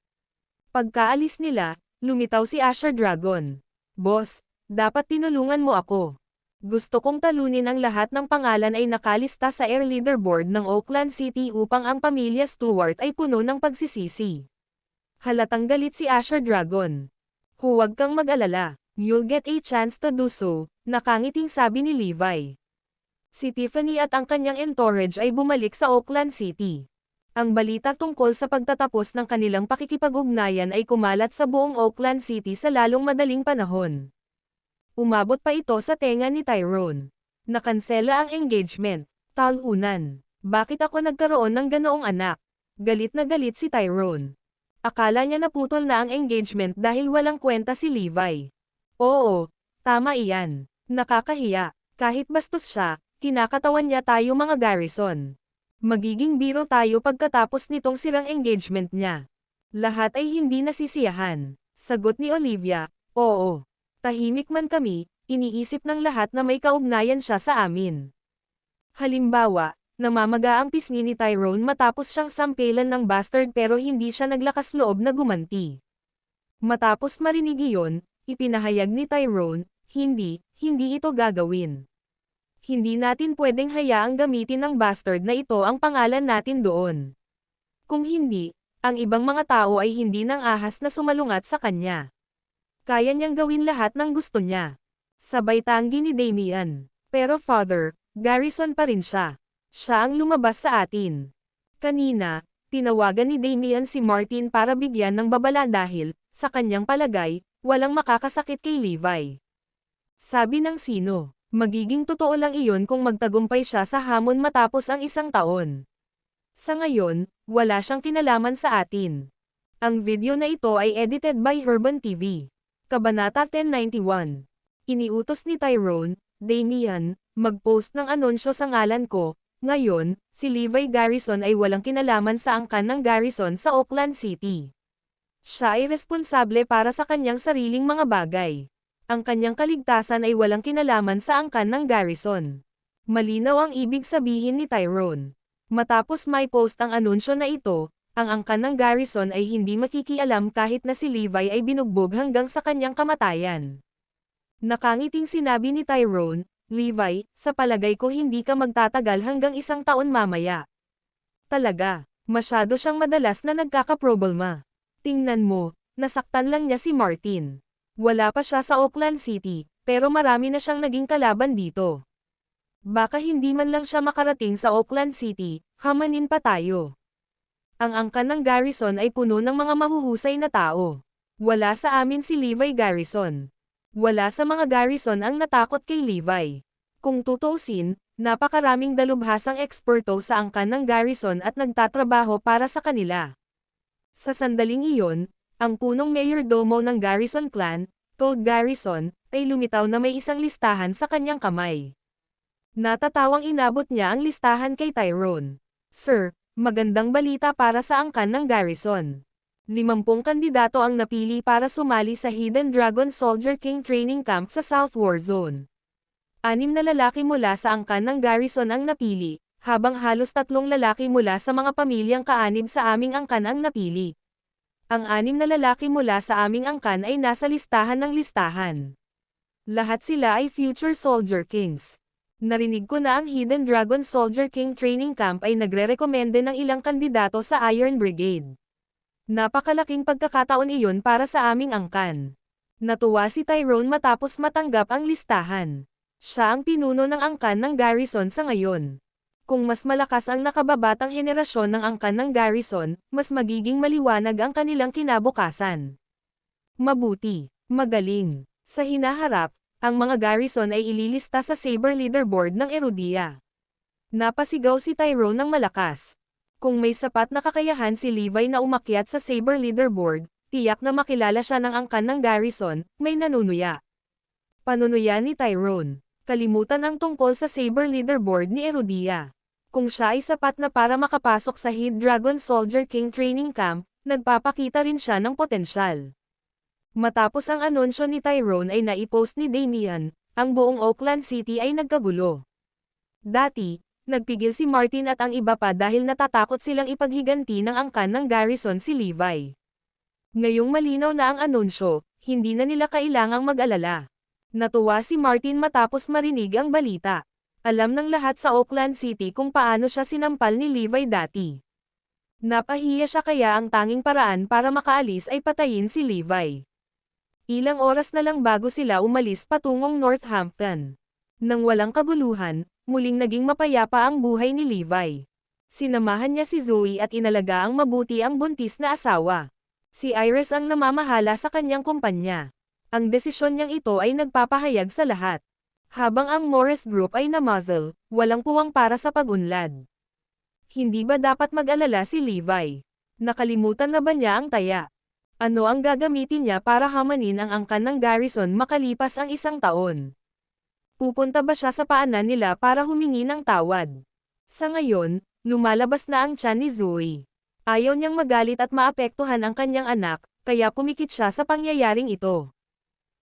Pagkaalis nila, lumitaw si Asher Dragon. Boss, dapat tinulungan mo ako. Gusto kong talunin ang lahat ng pangalan ay nakalista sa air leaderboard ng Oakland City upang ang pamilya Stewart ay puno ng pagsisisi. Halatang galit si Asher Dragon. Huwag kang mag-alala, you'll get a chance to do so, nakangiting sabi ni Levi. Si Tiffany at ang kanyang entourage ay bumalik sa Oakland City. Ang balita tungkol sa pagtatapos ng kanilang pakikipag-ugnayan ay kumalat sa buong Oakland City sa lalong madaling panahon. Umabot pa ito sa tenga ni Tyrone. Nakansela ang engagement. Talunan. Bakit ako nagkaroon ng ganoong anak? Galit na galit si Tyrone. Akala niya naputol na ang engagement dahil walang kwenta si Levi. Oo, tama iyan. Nakakahiya. Kahit bastos siya, kinakatawan niya tayo mga Garrison. Magiging biro tayo pagkatapos nitong sirang engagement niya. Lahat ay hindi nasisiyahan. Sagot ni Olivia, oo. Tahimik man kami, iniisip ng lahat na may kaugnayan siya sa amin. Halimbawa, namamaga ang pisngi ni Tyrone matapos siyang sampelan ng bastard pero hindi siya naglakas loob na gumanti. Matapos marinig iyon, ipinahayag ni Tyrone, hindi ito gagawin. Hindi natin pwedeng hayaang gamitin ng bastard na ito ang pangalan natin doon. Kung hindi, ang ibang mga tao ay hindi nang ahas na sumalungat sa kanya. Kaya niyang gawin lahat ng gusto niya. Sabay tanggi ni Damian. Pero Father, Garrison pa rin siya. Siya ang lumabas sa atin. Kanina, tinawagan ni Damian si Martin para bigyan ng babala dahil, sa kanyang palagay, walang makakasakit kay Levi. Sabi ng sino, magiging totoo lang iyon kung magtagumpay siya sa hamon matapos ang 1 taon. Sa ngayon, wala siyang kinalaman sa atin. Ang video na ito ay edited by Urban TV. Kabanata 1091. Iniutos ni Tyrone, Damian, mag-post ng anunsyo sa ngalan ko, Ngayon, si Levi Garrison ay walang kinalaman sa angkan ng Garrison sa Oakland City. Siya ay responsable para sa kanyang sariling mga bagay. Ang kanyang kaligtasan ay walang kinalaman sa angkan ng Garrison. Malinaw ang ibig sabihin ni Tyrone. Matapos may post ang anunsyo na ito, ang angkan ng Garrison ay hindi makikialam kahit na si Levi ay binugbog hanggang sa kanyang kamatayan. Nakangiting sinabi ni Tyrone, "Levi, sa palagay ko hindi ka magtatagal hanggang 1 taon mamaya." Talaga, masyado siyang madalas na nagkakaproblema. Tingnan mo, nasaktan lang niya si Martin. Wala pa siya sa Oakland City, pero marami na siyang naging kalaban dito. Baka hindi man lang siya makarating sa Oakland City, hamanin pa tayo. Ang angkan ng Garrison ay puno ng mga mahuhusay na tao. Wala sa amin si Levi Garrison. Wala sa mga Garrison ang natakot kay Levi. Kung tutuusin, napakaraming dalubhasang eksperto sa angkan ng Garrison at nagtatrabaho para sa kanila. Sa sandaling iyon, ang punong mayordomo ng Garrison clan, Todd Garrison, ay lumitaw na may isang listahan sa kanyang kamay. Natatawang inabot niya ang listahan kay Tyrone. "Sir, magandang balita para sa angkan ng Garrison. 50 kandidato ang napili para sumali sa Hidden Dragon Soldier King Training Camp sa South Warzone. 6 na lalaki mula sa angkan ng Garrison ang napili, habang halos 3 lalaki mula sa mga pamilyang kaanib sa aming angkan ang napili. Ang 6 na lalaki mula sa aming angkan ay nasa listahan ng listahan. Lahat sila ay future Soldier Kings. Narinig ko na ang Hidden Dragon Soldier King Training Camp ay nagre-rekomende ng ilang kandidato sa Iron Brigade. Napakalaking pagkakataon iyon para sa aming angkan." Natuwa si Tyrone matapos matanggap ang listahan. Siya ang pinuno ng angkan ng Garrison sa ngayon. Kung mas malakas ang nakababatang henerasyon ng angkan ng Garrison, mas magiging maliwanag ang kanilang kinabukasan. Mabuti, magaling. Sa hinaharap, ang mga Garrison ay ililista sa Saber Leaderboard ng Erudia. Napasigaw si Tyrone ng malakas. Kung may sapat na kakayahan si Levi na umakyat sa Saber Leaderboard, tiyak na makilala siya ng angkan ng Garrison, may nanunuya. Panunuya ni Tyrone. Kalimutan ang tungkol sa Saber Leaderboard ni Erudia. Kung siya ay sapat na para makapasok sa Hidden Dragon Soldier King Training Camp, nagpapakita rin siya ng potensyal. Matapos ang anunsyo ni Tyrone ay naipost ni Damian, ang buong Oakland City ay nagkagulo. Dati, nagpigil si Martin at ang iba pa dahil natatakot silang ipaghiganti ng angkan ng Garrison si Levi. Ngayong malinaw na ang anunsyo, hindi na nila kailangang mag-alala. Natuwa si Martin matapos marinig ang balita. Alam ng lahat sa Oakland City kung paano siya sinampal ni Levi dati. Napahiya siya kaya ang tanging paraan para makaalis ay patayin si Levi. Ilang oras na lang bago sila umalis patungong Northampton. Nang walang kaguluhan, muling naging mapayapa ang buhay ni Levi. Sinamahan niya si Zoe at inalaga ang mabuti ang buntis na asawa. Si Iris ang namamahala sa kanyang kumpanya. Ang desisyon niyang ito ay nagpapahayag sa lahat. Habang ang Morris Group ay na-muzzle, walang puwang para sa pag-unlad. Hindi ba dapat mag-alala si Levi? Nakalimutan na ba niya ang taya? Ano ang gagamitin niya para hamanin ang angkan ng Garrison makalipas ang 1 taon? Pupunta ba siya sa paanan nila para humingi ng tawad? Sa ngayon, lumalabas na ang tiyan ni Zoe. Ayaw niyang magalit at maapektuhan ang kanyang anak, kaya pumikit siya sa pangyayaring ito.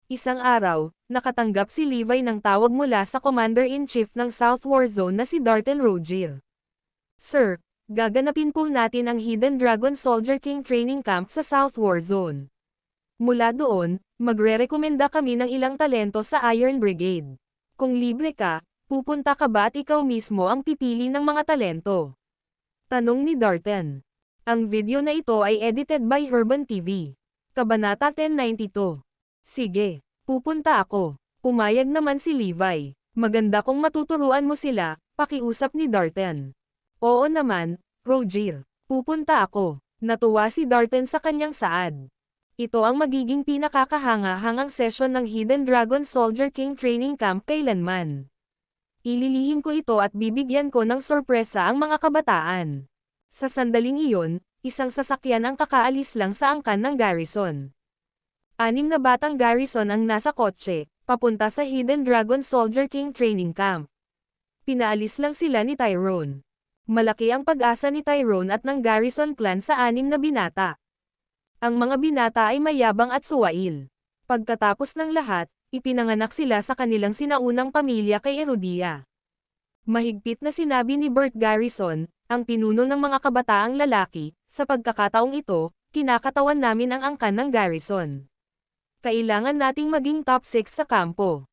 Isang araw, nakatanggap si Levi ng tawag mula sa Commander-in-Chief ng South Warzone na si Darten Rogier. "Sir, gaganapin po natin ang Hidden Dragon Soldier King Training Camp sa South Warzone. Mula doon, magre-rekomenda kami ng ilang talento sa Iron Brigade. Kung libre ka, pupunta ka ba at ikaw mismo ang pipili ng mga talento?" Tanong ni Darten. Ang video na ito ay edited by Urban TV. Kabanata 1092. "Sige, pupunta ako." Pumayag naman si Levi. "Maganda kung matuturuan mo sila," pakiusap ni Darten. "Oo naman, Rogier. Pupunta ako." Natuwa si Darten sa kanyang saad. Ito ang magiging pinakakahanga-hangang session ng Hidden Dragon Soldier King Training Camp kailanman. Ililihim ko ito at bibigyan ko ng sorpresa ang mga kabataan. Sa sandaling iyon, isang sasakyan ang kakaalis lang sa angkan ng Garrison. 6 na batang Garrison ang nasa kotse, papunta sa Hidden Dragon Soldier King Training Camp. Pinaalis lang sila ni Tyrone. Malaki ang pag-asa ni Tyrone at ng Garrison clan sa 6 na binata. Ang mga binata ay mayabang at suwail. Pagkatapos ng lahat, ipinanganak sila sa kanilang sinaunang pamilya kay Erudia. Mahigpit na sinabi ni Bert Garrison, ang pinuno ng mga kabataang lalaki, sa pagkakataong ito, kinakatawan namin ang angkan ng Garrison. Kailangan nating maging top 6 sa kampo.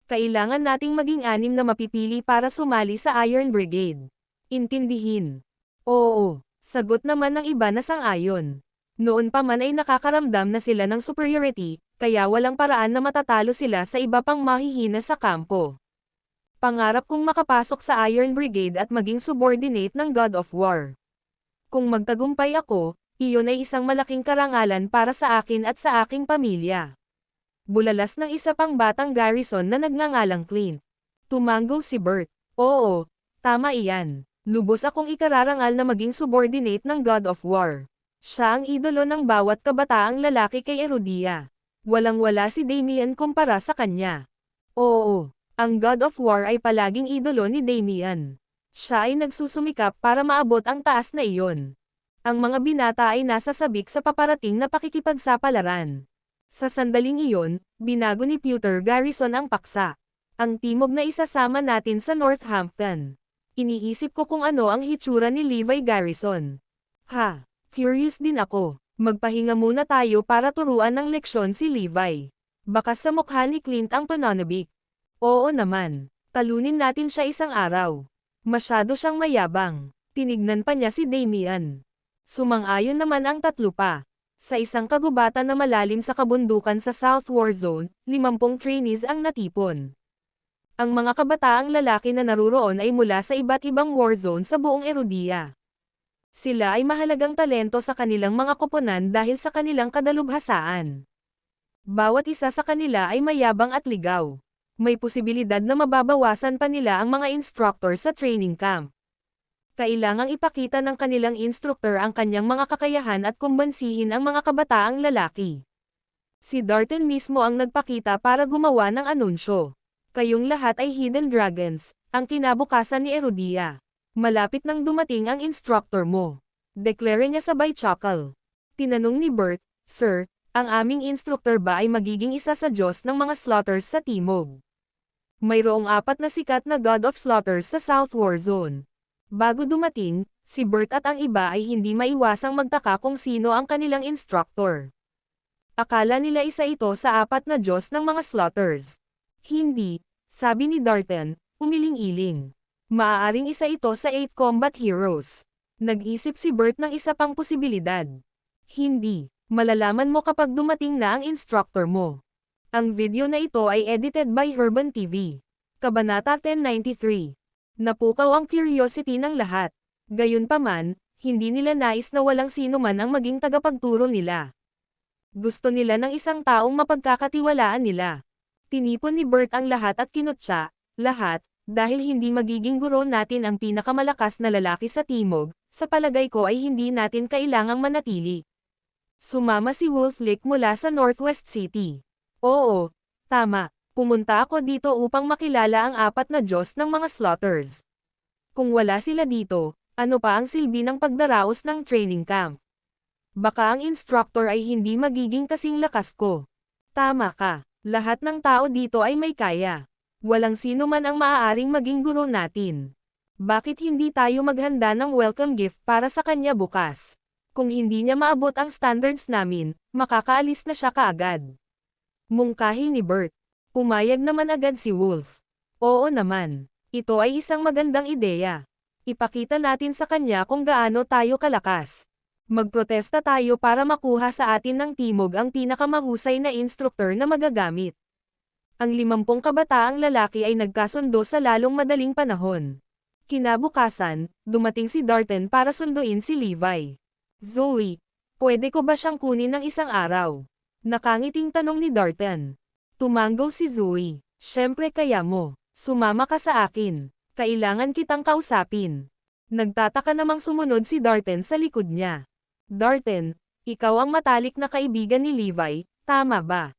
Kailangan nating maging 6 na mapipili para sumali sa Iron Brigade. Intindihin. Oo, sagot naman ng iba na sang-ayon. Noon pa man ay nakakaramdam na sila ng superiority, kaya walang paraan na matatalo sila sa iba pang mahihina sa kampo. Pangarap kong makapasok sa Iron Brigade at maging subordinate ng God of War. Kung magtagumpay ako, iyon ay isang malaking karangalan para sa akin at sa aking pamilya. Bulalas ng isa pang batang Garrison na nagngangalang Clint. Tumango si Bert. Oo, tama iyan. Lubos akong ikararangal na maging subordinate ng God of War. Siya ang idolo ng bawat kabataang lalaki kay Erudia. Walang-wala si Damien kumpara sa kanya. Oo. Ang God of War ay palaging idolo ni Damien. Siya ay nagsusumikap para maabot ang taas na iyon. Ang mga binata ay nasa sabik sa paparating na pakikipagsapalaran. Sa sandaling iyon, binago ni Peter Garrison ang paksa. Ang timog na isasama natin sa Northampton. Iniisip ko kung ano ang hitsura ni Levi Garrison. Ha, curious din ako. Magpahinga muna tayo para turuan ng leksyon si Levi. Baka sa mukha ni Clint ang pananabik. Oo naman. Talunin natin siya isang araw. Masyado siyang mayabang. Tinignan pa niya si Damien. Sumang-ayon naman ang tatlo pa. Sa isang kagubatan na malalim sa kabundukan sa South War Zone, 50 trainees ang natipon. Ang mga kabataang lalaki na naruroon ay mula sa iba't ibang war zone sa buong Erudia. Sila ay mahalagang talento sa kanilang mga koponan dahil sa kanilang kadalubhasaan. Bawat isa sa kanila ay mayabang at ligaw. May posibilidad na mababawasan pa nila ang mga instructor sa training camp. Kailangang ipakita ng kanilang instructor ang kanyang mga kakayahan at kumbansihin ang mga kabataang lalaki. Si Darton mismo ang nagpakita para gumawa ng anunsyo. Kayong lahat ay Hidden Dragons, ang kinabukasan ni Erudia. Malapit nang dumating ang instructor mo. Deklare niya sabay chuckle. Tinanong ni Bert, Sir, ang aming instructor ba ay magiging isa sa Diyos ng mga slaughters sa Timog? Mayroong 4 na sikat na God of Slaughters sa South War Zone. Bago dumating, si Bert at ang iba ay hindi maiwasang magtaka kung sino ang kanilang instructor. Akala nila isa ito sa 4 na Diyos ng mga slaughters. Hindi, sabi ni Darton, umiling-iling. Maaaring isa ito sa 8 combat heroes. Nag-isip si Bert ng isa pang posibilidad. Hindi, malalaman mo kapag dumating na ang instructor mo. Ang video na ito ay edited by Herban TV. Kabanata 1093. Napukaw ang curiosity ng lahat. Gayunpaman, hindi nila nais na walang sino man ang maging tagapagturo nila. Gusto nila ng isang taong mapagkakatiwalaan nila. Tinipon ni Bert ang lahat at kinutya, lahat, dahil hindi magiging guro natin ang pinakamalakas na lalaki sa Timog, sa palagay ko ay hindi natin kailangang manatili. Sumama si Wolf Lick mula sa Northwest City. Oo, tama. Pumunta ako dito upang makilala ang 4 na Diyos ng mga slaughters. Kung wala sila dito, ano pa ang silbi ng pagdaraos ng training camp? Baka ang instructor ay hindi magiging kasing lakas ko. Tama ka. Lahat ng tao dito ay may kaya. Walang sino man ang maaaring maging guro natin. Bakit hindi tayo maghanda ng welcome gift para sa kanya bukas? Kung hindi niya maabot ang standards namin, makakaalis na siya kaagad. Mungkahi ni Bert. Pumayag naman agad si Wolf. Oo naman. Ito ay isang magandang ideya. Ipakita natin sa kanya kung gaano tayo kalakas. Magprotesta tayo para makuha sa atin ng Timog ang pinakamahusay na instructor na magagamit. Ang 50 kabataang lalaki ay nagkasundo sa lalong madaling panahon. Kinabukasan, dumating si Darton para sunduin si Levi. Zoe, pwede ko ba siyang kunin ng isang araw? Nakangiting tanong ni Darton. Tumango si Zoe. Siyempre kaya mo. Sumama ka sa akin. Kailangan kitang kausapin. Nagtataka namang sumunod si Darton sa likod niya. Darton, ikaw ang matalik na kaibigan ni Levi, tama ba?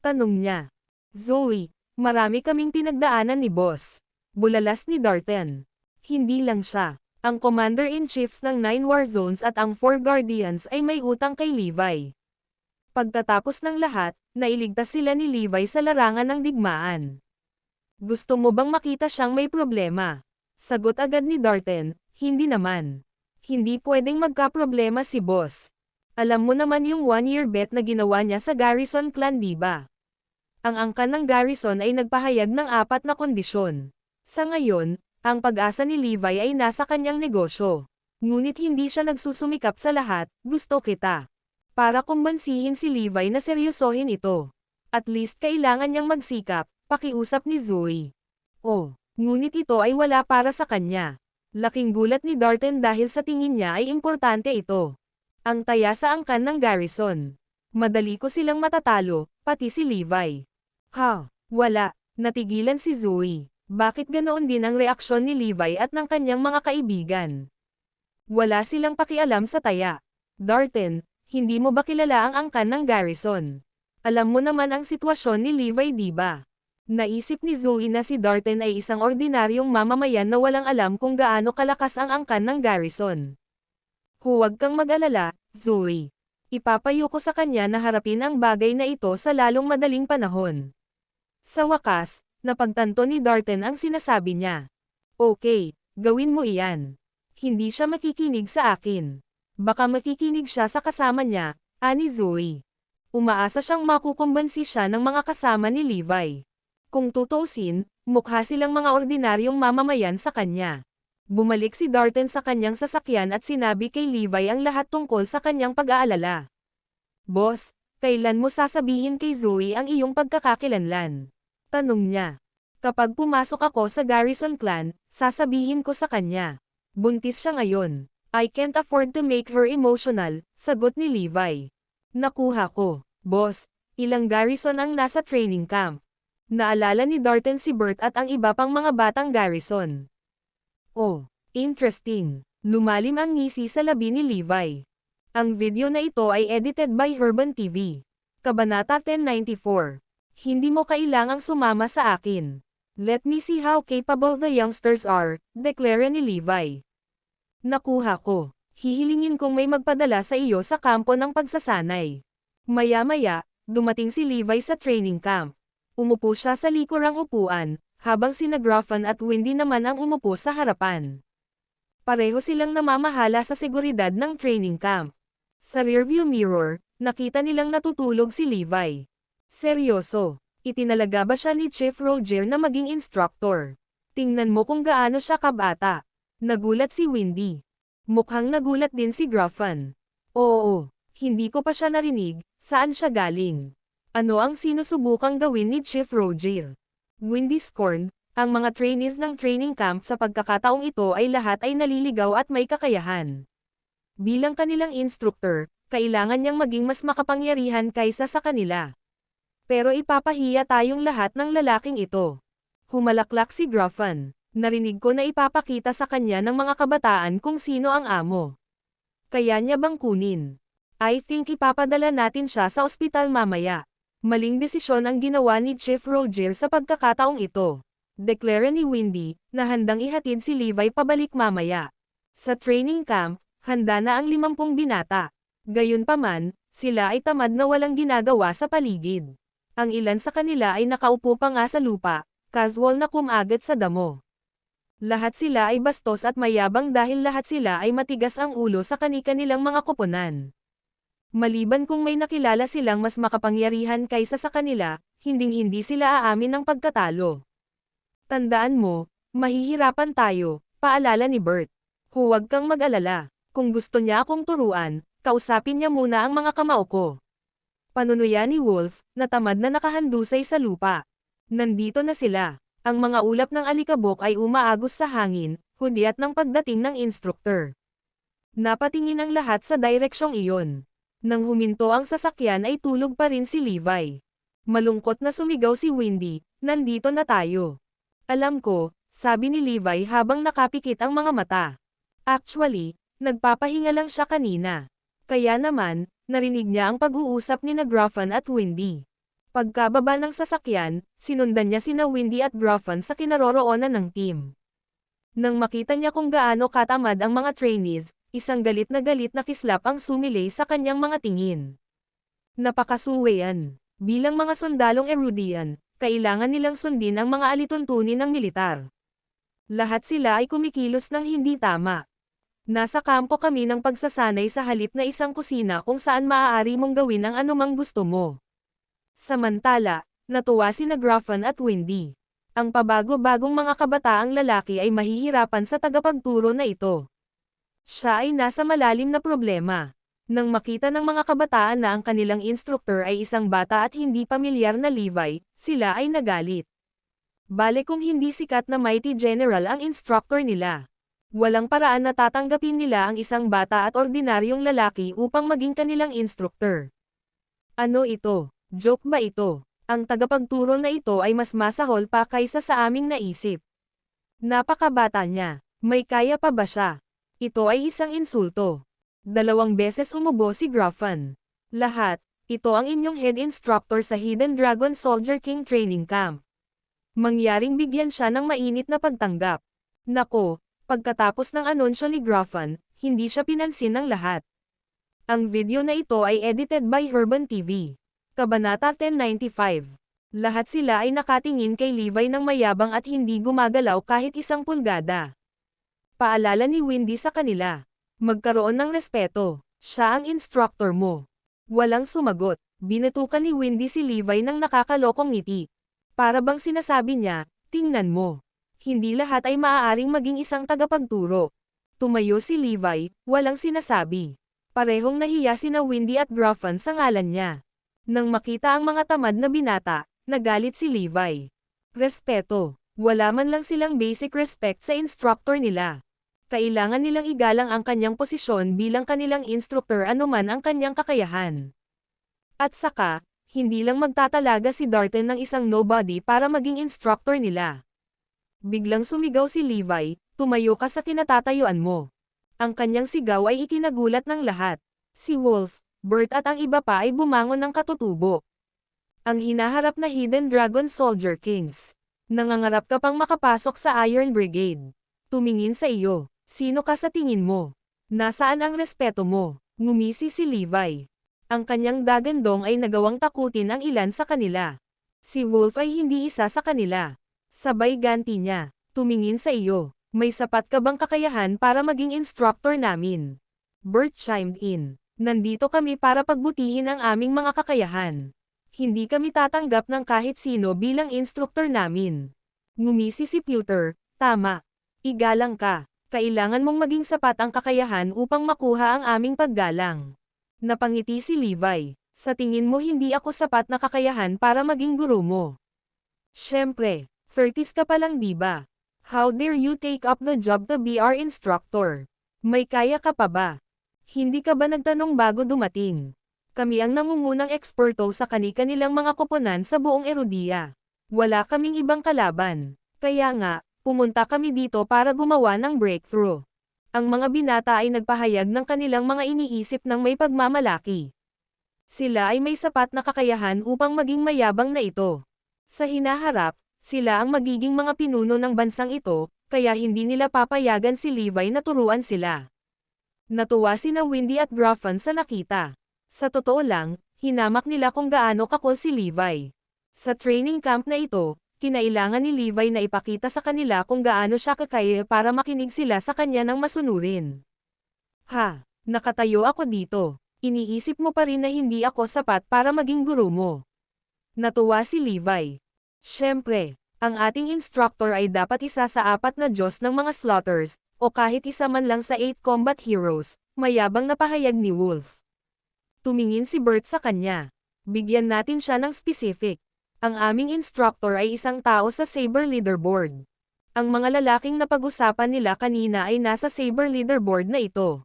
Tanong niya. Zoe, marami kaming pinagdaanan ni Boss. Bulalas ni Darten. Hindi lang siya. Ang Commander-in-Chiefs ng 9 War Zones at ang 4 Guardians ay may utang kay Levi. Pagkatapos ng lahat, nailigtas sila ni Levi sa larangan ng digmaan. Gusto mo bang makita siyang may problema? Sagot agad ni Darten, hindi naman. Hindi pwedeng magkaproblema si boss. Alam mo naman yung 1-year bet na ginawa niya sa Garrison clan, diba? Ang angkan ng Garrison ay nagpahayag ng 4 na kondisyon. Sa ngayon, ang pag-asa ni Levi ay nasa kanyang negosyo. Ngunit hindi siya nagsusumikap sa lahat, gusto kita. Para kumbansihin si Levi na seryosohin ito. At least kailangan niyang magsikap, pakiusap ni Zoe. Oh, ngunit ito ay wala para sa kanya. Laking gulat ni Darten dahil sa tingin niya ay importante ito. Ang taya sa angkan ng Garrison. Madali ko silang matatalo, pati si Levi. Ha, wala, natigilan si Zoe. Bakit ganoon din ang reaksyon ni Levi at ng kanyang mga kaibigan? Wala silang pakialam sa taya. Darten, hindi mo ba kilala ang angkan ng Garrison? Alam mo naman ang sitwasyon ni Levi, diba? Naisip ni Zoe na si Darten ay isang ordinaryong mamamayan na walang alam kung gaano kalakas ang angkan ng Garrison. Huwag kang mag-alala, Zoe. Ipapayo ko sa kanya na harapin ang bagay na ito sa lalong madaling panahon. Sa wakas, napagtanto ni Darten ang sinasabi niya. Okay, gawin mo iyan. Hindi siya makikinig sa akin. Baka makikinig siya sa kasama niya, ani Zoe. Umaasa siyang makukumbansi siya ng mga kasama ni Levi. Kung tutuusin, mukha silang mga ordinaryong mamamayan sa kanya. Bumalik si Darten sa kanyang sasakyan at sinabi kay Levi ang lahat tungkol sa kanyang pag-aalala. Boss, kailan mo sasabihin kay Zoe ang iyong pagkakakilanlan? Tanong niya. Kapag pumasok ako sa Garrison clan, sasabihin ko sa kanya. Buntis siya ngayon. I can't afford to make her emotional, sagot ni Levi. Nakuha ko. Boss, ilang Garrison ang nasa training camp? Naalala ni Darten si Bert at ang iba pang mga batang Garrison. Oh, interesting. Lumalim ang ngisi sa labi ni Levi. Ang video na ito ay edited by Herban TV. Kabanata 1094. Hindi mo kailangang sumama sa akin. Let me see how capable the youngsters are, deklara ni Levi. Nakuha ko. Hihilingin kong may magpadala sa iyo sa kampo ng pagsasanay. Maya-maya, dumating si Levi sa training camp. Umupo siya sa likurang upuan, habang sina Gruffin at Wendy naman ang umupo sa harapan. Pareho silang namamahala sa seguridad ng training camp. Sa rearview mirror, nakita nilang natutulog si Levi. Seryoso, itinalaga ba siya ni Chief Roger na maging instructor? Tingnan mo kung gaano siya kabata. Nagulat si Wendy. Mukhang nagulat din si Gruffin. Oo, hindi ko pa siya narinig, saan siya galing? Ano ang sinusubukang gawin ni Chief Roger? Wendy scorned, ang mga trainees ng training camp sa pagkakataong ito ay lahat ay naliligaw at may kakayahan. Bilang kanilang instructor, kailangan niyang maging mas makapangyarihan kaysa sa kanila. Pero ipapahiya tayong lahat ng lalaking ito. Humalaklak si Gruffin. Narinig ko na ipapakita sa kanya ng mga kabataan kung sino ang amo. Kaya niya bang kunin? I think ipapadala natin siya sa ospital mamaya. Maling desisyon ang ginawa ni Chief Roger sa pagkakataong ito. Deklara ni Wendy, na handang ihatid si Levi pabalik mamaya. Sa training camp, handa na ang 50 binata. Gayunpaman, sila ay tamad na walang ginagawa sa paligid. Ang ilan sa kanila ay nakaupo pa nga sa lupa, casual na kumagat sa damo. Lahat sila ay bastos at mayabang dahil lahat sila ay matigas ang ulo sa kani-kanilang mga koponan. Maliban kung may nakilala silang mas makapangyarihan kaysa sa kanila, hinding-hindi sila aamin ng pagkatalo. Tandaan mo, mahihirapan tayo, paalala ni Bert. Huwag kang mag-alala. Kung gusto niya akong turuan, kausapin niya muna ang mga kamao ko. Panunuya ni Wolf, na tamad na nakahandusay sa lupa. Nandito na sila. Ang mga ulap ng alikabok ay umaagos sa hangin, hudyat ng pagdating ng instructor. Napatingin ang lahat sa direksyong iyon. Nang huminto ang sasakyan ay tulog pa rin si Levi. Malungkot na sumigaw si Wendy, nandito na tayo. Alam ko, sabi ni Levi habang nakapikit ang mga mata. Actually, nagpapahinga lang siya kanina. Kaya naman, narinig niya ang pag-uusap ni Gruffin at Wendy. Pagkababa ng sasakyan, sinundan niya sina Windy at Gruffin sa kinaroroonan ng team. Nang makita niya kung gaano katamad ang mga trainees, isang galit na kislap ang sumilay sa kanyang mga tingin. Napakasuwe yan. Bilang mga sundalong Erudian, kailangan nilang sundin ang mga alituntunin ng militar. Lahat sila ay kumikilos ng hindi tama. Nasa kampo kami ng pagsasanay sa halip na isang kusina kung saan maaari mong gawin ang anumang gusto mo. Samantala, natuwa sina Gruffin at Windy. Ang pabago-bagong mga kabataang lalaki ay mahihirapan sa tagapagturo na ito. Siya ay nasa malalim na problema. Nang makita ng mga kabataan na ang kanilang instructor ay isang bata at hindi pamilyar na Levi, sila ay nagalit. Bale kung hindi sikat na Mighty General ang instructor nila. Walang paraan na tatanggapin nila ang isang bata at ordinaryong lalaki upang maging kanilang instructor. Ano ito? Joke ba ito? Ang tagapagturo na ito ay mas masahol pa kaysa sa aming naisip. Napakabata niya. May kaya pa ba siya? Ito ay isang insulto. 2 beses umubo si Gruffin. Lahat, ito ang inyong head instructor sa Hidden Dragon Soldier King Training Camp. Mangyaring bigyan siya ng mainit na pagtanggap. Nako, pagkatapos ng anunsyo ni Gruffin, hindi siya pinansin ng lahat. Ang video na ito ay edited by Herban TV. Kabanata 1095. Lahat sila ay nakatingin kay Levi ng mayabang at hindi gumagalaw kahit isang pulgada. Paalala ni Windy sa kanila. Magkaroon ng respeto. Siya ang instructor mo. Walang sumagot. Binatukan ni Windy si Levi ng nakakalokong ngiti. Para bang sinasabi niya, tingnan mo. Hindi lahat ay maaaring maging isang tagapagturo. Tumayo si Levi, walang sinasabi. Parehong nahiya sina Windy at Gruffin sa ngalan niya. Nang makita ang mga tamad na binata, nagalit si Levi. Respeto. Wala man lang silang basic respect sa instructor nila. Kailangan nilang igalang ang kanyang posisyon bilang kanilang instructor anuman ang kanyang kakayahan. At saka, hindi lang magtatalaga si Darten ng isang nobody para maging instructor nila. Biglang sumigaw si Levi, tumayo ka sa kinatatayuan mo. Ang kanyang sigaw ay ikinagulat ng lahat. Si Wolf, Bert at ang iba pa ay bumangon ng katutubo. Ang hinaharap na Hidden Dragon Soldier Kings. Nangangarap ka pang makapasok sa Iron Brigade. Tumingin sa iyo. Sino ka sa tingin mo? Nasaan ang respeto mo? Ngumisi si Levi. Ang kanyang dagandong ay nagawang takutin ang ilan sa kanila. Si Wolf ay hindi isa sa kanila. Sabay ganti niya. Tumingin sa iyo. May sapat ka bang kakayahan para maging instructor namin? Bert chimed in. Nandito kami para pagbutihin ang aming mga kakayahan. Hindi kami tatanggap ng kahit sino bilang instructor namin. Ngumisi si Pewter, tama. Igalang ka. Kailangan mong maging sapat ang kakayahan upang makuha ang aming paggalang. Napangiti si Levi. Sa tingin mo hindi ako sapat na kakayahan para maging guro mo. Siyempre, 30s ka pa lang diba? How dare you take up the job to be our instructor? May kaya ka pa ba? Hindi ka ba nagtanong bago dumating? Kami ang nangungunang eksperto sa kani-kanilang mga koponan sa buong Erudia. Wala kaming ibang kalaban. Kaya nga, pumunta kami dito para gumawa ng breakthrough. Ang mga binata ay nagpahayag ng kanilang mga iniisip ng may pagmamalaki. Sila ay may sapat na kakayahan upang maging mayabang na ito. Sa hinaharap, sila ang magiging mga pinuno ng bansang ito, kaya hindi nila papayagan si Levi na turuan sila. Natuwa sina Windy at Gruffin sa nakita. Sa totoo lang, hinamak nila kung gaano kakul si Levi. Sa training camp na ito, kinailangan ni Levi na ipakita sa kanila kung gaano siya kakaya para makinig sila sa kanya ng masunurin. Ha, nakatayo ako dito. Iniisip mo pa rin na hindi ako sapat para maging guro mo. Natuwa si Levi. Siyempre, ang ating instructor ay dapat isa sa 4 na Diyos ng mga slaughters, o kahit isa man lang sa 8 combat heroes, mayabang na pahayag ni Wolf. Tumingin si Bert sa kanya. Bigyan natin siya ng specific. Ang aming instructor ay isang tao sa Saber Leaderboard. Ang mga lalaking napag-usapan nila kanina ay nasa Saber Leaderboard na ito.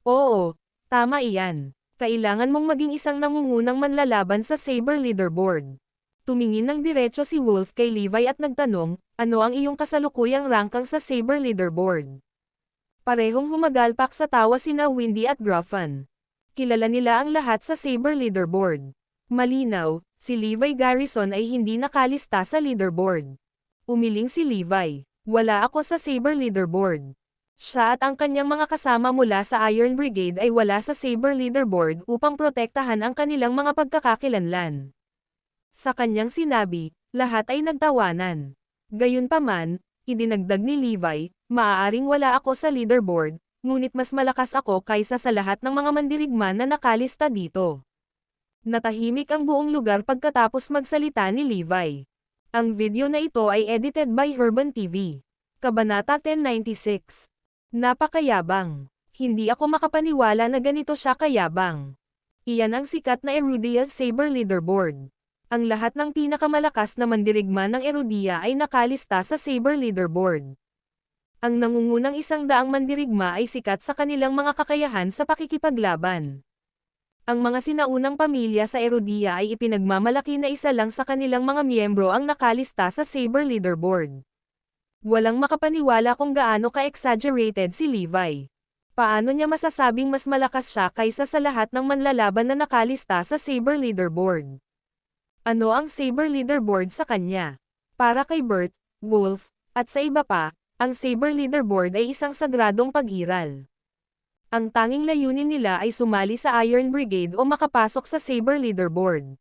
Oo, tama iyan. Kailangan mong maging isang nangungunang manlalaban sa Saber Leaderboard. Tumingin ng diretso si Wolf kay Levi at nagtanong, ano ang iyong kasalukuyang rankang sa Saber Leaderboard? Parehong humagalpak sa tawa sina Windy at Gruffin. Kilala nila ang lahat sa Saber Leaderboard. Malinaw, Si Levi Garrison ay hindi nakalista sa leaderboard. Umiling si Levi. Wala ako sa Saber leaderboard. Siya at ang kanyang mga kasama mula sa Iron Brigade ay wala sa Saber leaderboard upang protektahan ang kanilang mga pagkakakilanlan. Sa kanyang sinabi, lahat ay nagtawanan. Gayunpaman, idinagdag ni Levi, maaaring wala ako sa leaderboard, ngunit mas malakas ako kaysa sa lahat ng mga mandirigma na nakalista dito. Natahimik ang buong lugar pagkatapos magsalita ni Levi. Ang video na ito ay edited by Herban TV. Kabanata 1096. Napakayabang. Hindi ako makapaniwala na ganito siya kayabang. Iyan ang sikat na Erudia's Saber leaderboard. Ang lahat ng pinakamalakas na mandirigma ng Erudia ay nakalista sa Saber leaderboard. Ang nangungunang 100 mandirigma ay sikat sa kanilang mga kakayahan sa pakikipaglaban. Ang mga sinaunang pamilya sa Erudia ay ipinagmamalaki na isa lang sa kanilang mga miyembro ang nakalista sa Saber leaderboard. Walang makapaniwala kung gaano ka-exaggerated si Levi. Paano niya masasabing mas malakas siya kaysa sa lahat ng manlalaban na nakalista sa Saber leaderboard? Ano ang Saber leaderboard sa kanya? Para kay Bert, Wolf, at sa iba pa, ang Saber leaderboard ay isang sagradong pag-iral. Ang tanging layunin nila ay sumali sa Iron Brigade o makapasok sa Saber leaderboard.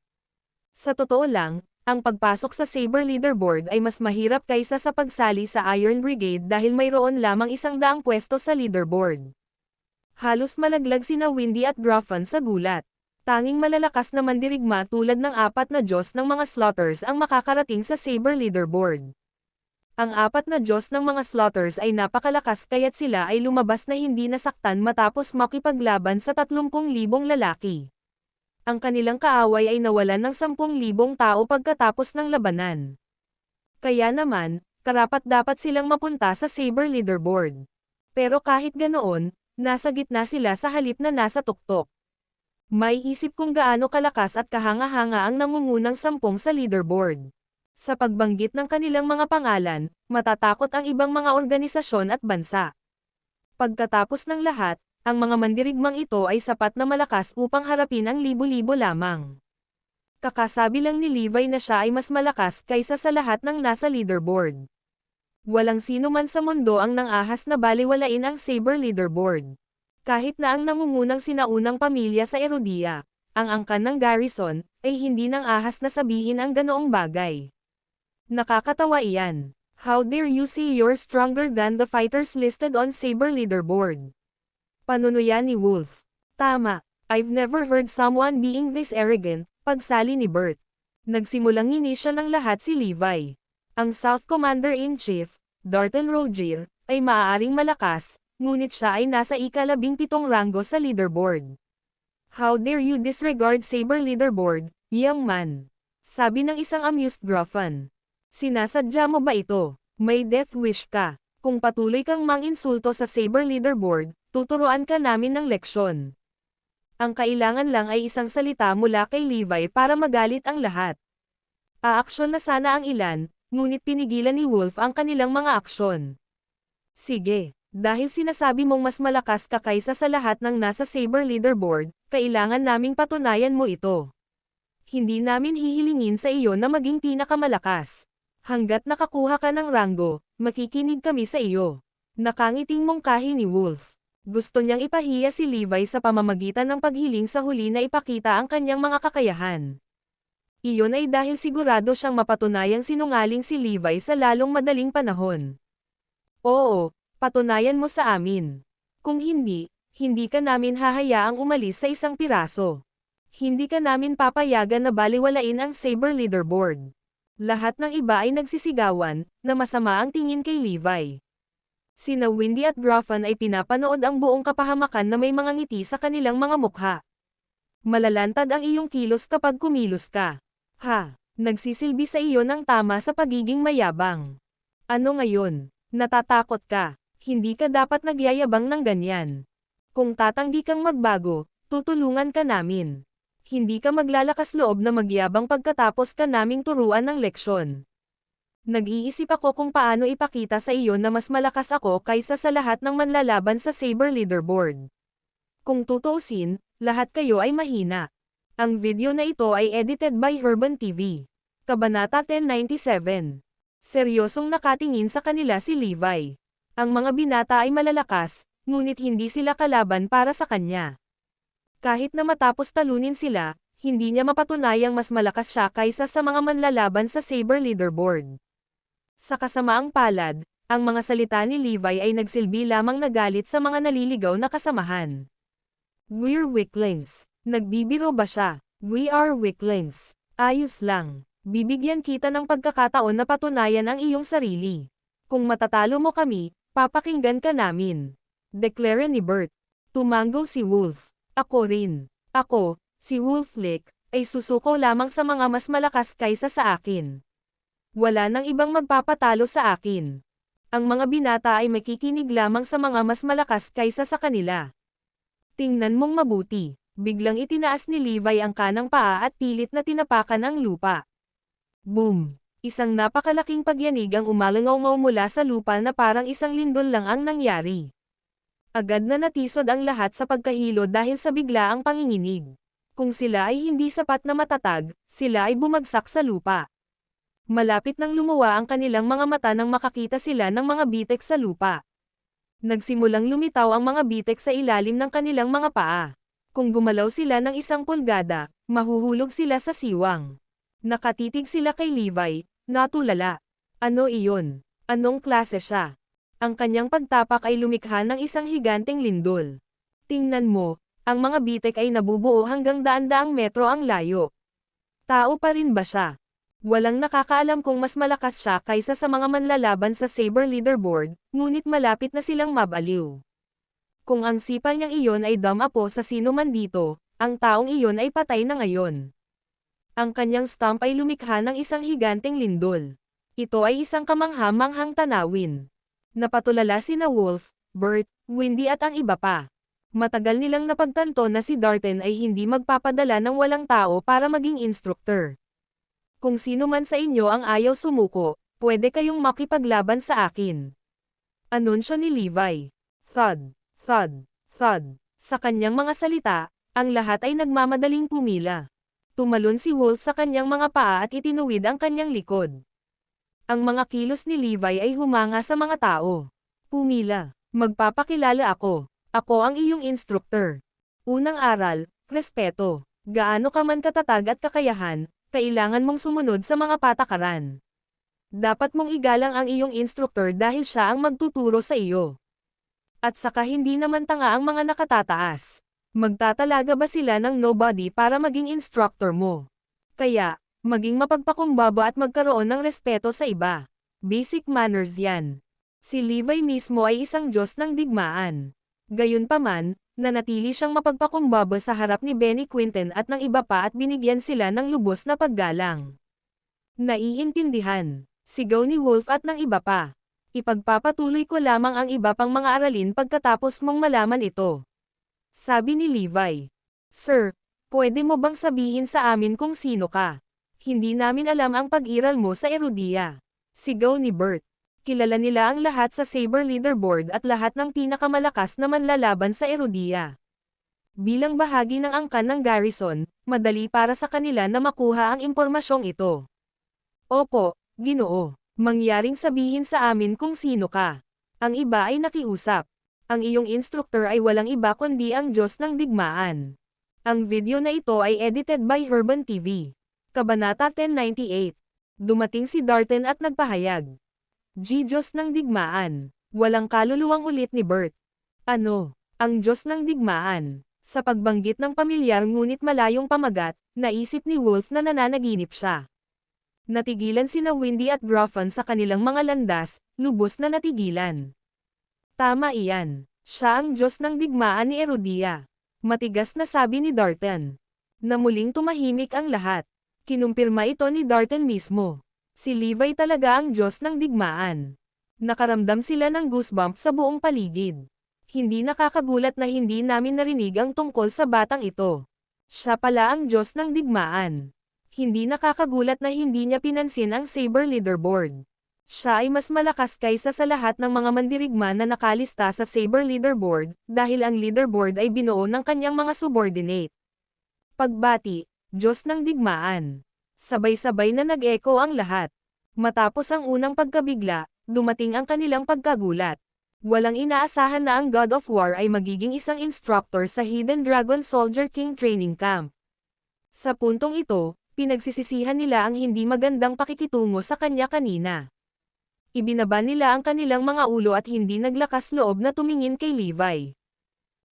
Sa totoo lang, ang pagpasok sa Saber leaderboard ay mas mahirap kaysa sa pagsali sa Iron Brigade dahil mayroon lamang 100 pwesto sa leaderboard. Halos malaglag sina Windy at Gruffin sa gulat. Tanging malalakas na mandirigma tulad ng 4 na Diyos ng mga Slaughters ang makakarating sa Saber leaderboard. Ang 4 na Diyos ng mga Slaughters ay napakalakas kaya't sila ay lumabas na hindi nasaktan matapos makipaglaban sa 30,000 lalaki. Ang kanilang kaaway ay nawalan ng 10,000 tao pagkatapos ng labanan. Kaya naman, karapat-dapat silang mapunta sa Saber leaderboard. Pero kahit ganoon, nasa gitna sila sa halip na nasa tuktok. May isip kung gaano kalakas at kahanga-hanga ang nangungunang 10 sa leaderboard. Sa pagbanggit ng kanilang mga pangalan, matatakot ang ibang mga organisasyon at bansa. Pagkatapos ng lahat, ang mga mandirigmang ito ay sapat na malakas upang harapin ang libo-libo lamang. Kakasabi lang ni Levi na siya ay mas malakas kaysa sa lahat ng nasa leaderboard. Walang sino man sa mundo ang nang-ahas na baliwalain ang Saber leaderboard. Kahit na ang nangungunang sinaunang pamilya sa Erudia, ang angkan ng Garrison, ay hindi nang-ahas na sabihin ang ganoong bagay. Nakakatawa iyan. How dare you say you're stronger than the fighters listed on Saber leaderboard? Panunuya ni Wolf. Tama, I've never heard someone being this arrogant, pagsali ni Bert. Nagsimulang inisya ng lahat si Levi. Ang South Commander-in-Chief, Darton Rogier, ay maaaring malakas, ngunit siya ay nasa ika-17 ranggo sa leaderboard. How dare you disregard Saber leaderboard, young man? Sabi ng isang amused Gruffin. Sinasadya mo ba ito? May death wish ka. Kung patuloy kang manginsulto sa Saber leaderboard, tuturuan ka namin ng leksyon. Ang kailangan lang ay isang salita mula kay Levi para magalit ang lahat. Aaksyon na sana ang ilan, ngunit pinigilan ni Wolf ang kanilang mga aksyon. Sige, dahil sinasabi mong mas malakas ka kaysa sa lahat ng nasa Saber leaderboard, kailangan naming patunayan mo ito. Hindi namin hihilingin sa iyo na maging pinakamalakas. Hanggat nakakuha ka ng ranggo, makikinig kami sa iyo. Nakangiting mungkahi ni Wolf. Gusto niyang ipahiya si Levi sa pamamagitan ng paghiling sa huli na ipakita ang kanyang mga kakayahan. Iyon ay dahil sigurado siyang mapatunayang sinungaling si Levi sa lalong madaling panahon. Oo, patunayan mo sa amin. Kung hindi, hindi ka namin hahayaang umalis sa isang piraso. Hindi ka namin papayagan na baliwalain ang Saber leaderboard. Lahat ng iba ay nagsisigawan, na masama ang tingin kay Levi. Sina Windy at Gruffin ay pinapanood ang buong kapahamakan na may mga ngiti sa kanilang mga mukha. Malalantad ang iyong kilos kapag kumilos ka. Ha, nagsisilbi sa iyo ng tama sa pagiging mayabang. Ano ngayon? Natatakot ka? Hindi ka dapat nagyayabang ng ganyan. Kung tatanggi kang magbago, tutulungan ka namin. Hindi ka maglalakas loob na magyabang pagkatapos ka naming turuan ng leksyon. Nag-iisip ako kung paano ipakita sa iyo na mas malakas ako kaysa sa lahat ng manlalaban sa Saber leaderboard. Kung tutuusin, lahat kayo ay mahina. Ang video na ito ay edited by Urban TV. Kabanata 1097. Seryosong nakatingin sa kanila si Levi. Ang mga binata ay malalakas, ngunit hindi sila kalaban para sa kanya. Kahit na matapos talunin sila, hindi niya mapatunayang mas malakas siya kaysa sa mga manlalaban sa Saber Leaderboard. Sa kasamaang palad, ang mga salita ni Levi ay nagsilbi lamang na galit sa mga naliligaw na kasamahan. We're weaklings. Nagbibiro ba siya? We are weaklings. Ayos lang. Bibigyan kita ng pagkakataon na patunayan ang iyong sarili. Kung matatalo mo kami, papakinggan ka namin. Deklara ni Bert. Tumango si Wolf. Ako rin. Ako, si Wolflick, ay susuko lamang sa mga mas malakas kaysa sa akin. Wala nang ibang magpapatalo sa akin. Ang mga binata ay makikinig lamang sa mga mas malakas kaysa sa kanila. Tingnan mong mabuti. Biglang itinaas ni Levi ang kanang paa at pilit na tinapakan ang lupa. Boom! Isang napakalaking pagyanig ang umalangaw mula sa lupa na parang isang lindol lang ang nangyari. Agad na natisod ang lahat sa pagkahilo dahil sa biglaang panginginig. Kung sila ay hindi sapat na matatag, sila ay bumagsak sa lupa. Malapit nang lumuwa ang kanilang mga mata nang makakita sila ng mga bitek sa lupa. Nagsimulang lumitaw ang mga bitek sa ilalim ng kanilang mga paa. Kung gumalaw sila ng 1 pulgada, mahuhulog sila sa siwang. Nakatitig sila kay Levi, natulala. Ano iyon? Anong klase siya? Ang kanyang pagtapak ay lumikha ng isang higanteng lindol. Tingnan mo, ang mga bitek ay nabubuo hanggang daan-daang metro ang layo. Tao pa rin ba siya? Walang nakakaalam kung mas malakas siya kaysa sa mga manlalaban sa Saber Leaderboard, ngunit malapit na silang mabaliw. Kung ang sipa niyang iyon ay damapo sa sino man dito, ang taong iyon ay patay na ngayon. Ang kanyang stomp ay lumikha ng isang higanteng lindol. Ito ay isang kamangha-manghang tanawin. Napatulala sina Wolf, Bert, Wendy at ang iba pa. Matagal nilang napagtanto na si Darten ay hindi magpapadala ng walang tao para maging instructor. Kung sino man sa inyo ang ayaw sumuko, pwede kayong makipaglaban sa akin. Anunsyo ni Levi. Thud, thud, thud. Sa kanyang mga salita, ang lahat ay nagmamadaling pumila. Tumalon si Wolf sa kanyang mga paa at itinuwid ang kanyang likod. Ang mga kilos ni Levi ay humanga sa mga tao. Pumila. Magpapakilala ako. Ako ang iyong instructor. Unang aral, respeto. Gaano ka man katatag at kakayahan, kailangan mong sumunod sa mga patakaran. Dapat mong igalang ang iyong instructor dahil siya ang magtuturo sa iyo. At saka hindi naman tanga ang mga nakatataas. Magtatalaga ba sila ng nobody para maging instructor mo? Kaya, maging mapagpakumbaba at magkaroon ng respeto sa iba. Basic manners yan. Si Levi mismo ay isang Diyos ng digmaan. Gayunpaman, nanatili siyang mapagpakumbaba sa harap ni Benny Quinten at ng iba pa at binigyan sila ng lubos na paggalang. Naiintindihan. Sigaw ni Wolf at ng iba pa. Ipagpapatuloy ko lamang ang iba pang mga aralin pagkatapos mong malaman ito. Sabi ni Levi. Sir, pwede mo bang sabihin sa amin kung sino ka? Hindi namin alam ang pag-iral mo sa Erudia. Sigaw ni Bert. Kilala nila ang lahat sa Saber Leaderboard at lahat ng pinakamalakas na manlalaban sa Erudia. Bilang bahagi ng angkan ng garrison, madali para sa kanila na makuha ang impormasyong ito. Opo, Ginoo. Mangyaring sabihin sa amin kung sino ka. Ang iba ay nakiusap. Ang iyong instructor ay walang iba kundi ang Diyos ng digmaan. Ang video na ito ay edited by Urban TV. Kabanata 1098. Dumating si Darten at nagpahayag. Diyos ng digmaan. Walang kaluluwang ulit ni Bert. Ano? Ang Diyos ng digmaan. Sa pagbanggit ng pamilyar ngunit malayong pamagat, naisip ni Wolf na nananaginip siya. Natigilan sina Wendy at Gruffin sa kanilang mga landas, lubos na natigilan. Tama iyan. Siya ang Diyos ng digmaan ni Erudia. Matigas na sabi ni Darten. Na muling tumahimik ang lahat. Kinumpirma ito ni Darten mismo. Si Levi talaga ang Diyos ng digmaan. Nakaramdam sila ng goosebump sa buong paligid. Hindi nakakagulat na hindi namin narinig ang tungkol sa batang ito. Siya pala ang Diyos ng digmaan. Hindi nakakagulat na hindi niya pinansin ang Saber Leaderboard. Siya ay mas malakas kaysa sa lahat ng mga mandirigma na nakalista sa Saber Leaderboard, dahil ang leaderboard ay binuo ng kanyang mga subordinate. Pagbati, Diyos ng digmaan. Sabay-sabay na nag-echo ang lahat. Matapos ang unang pagkabigla, dumating ang kanilang pagkagulat. Walang inaasahan na ang God of War ay magiging isang instructor sa Hidden Dragon Soldier King Training Camp. Sa puntong ito, pinagsisisihan nila ang hindi magandang pakikitungo sa kanya kanina. Ibinaba nila ang kanilang mga ulo at hindi naglakas loob na tumingin kay Levi.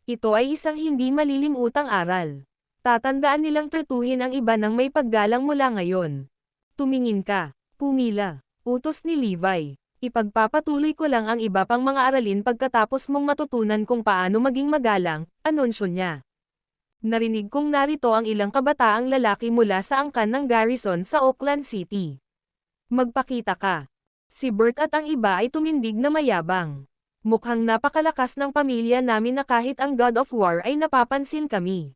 Ito ay isang hindi malilimutang aral. Tatandaan nilang tretuhin ang iba ng may paggalang mula ngayon. Tumingin ka, pumila, utos ni Levi. Ipagpapatuloy ko lang ang iba pang mga aralin pagkatapos mong matutunan kung paano maging magalang, anunsyo niya. Narinig kong narito ang ilang kabataang lalaki mula sa angkan ng garrison sa Oakland City. Magpakita ka. Si Bert at ang iba ay tumindig na mayabang. Mukhang napakalakas ng pamilya namin na kahit ang God of War ay napapansin kami.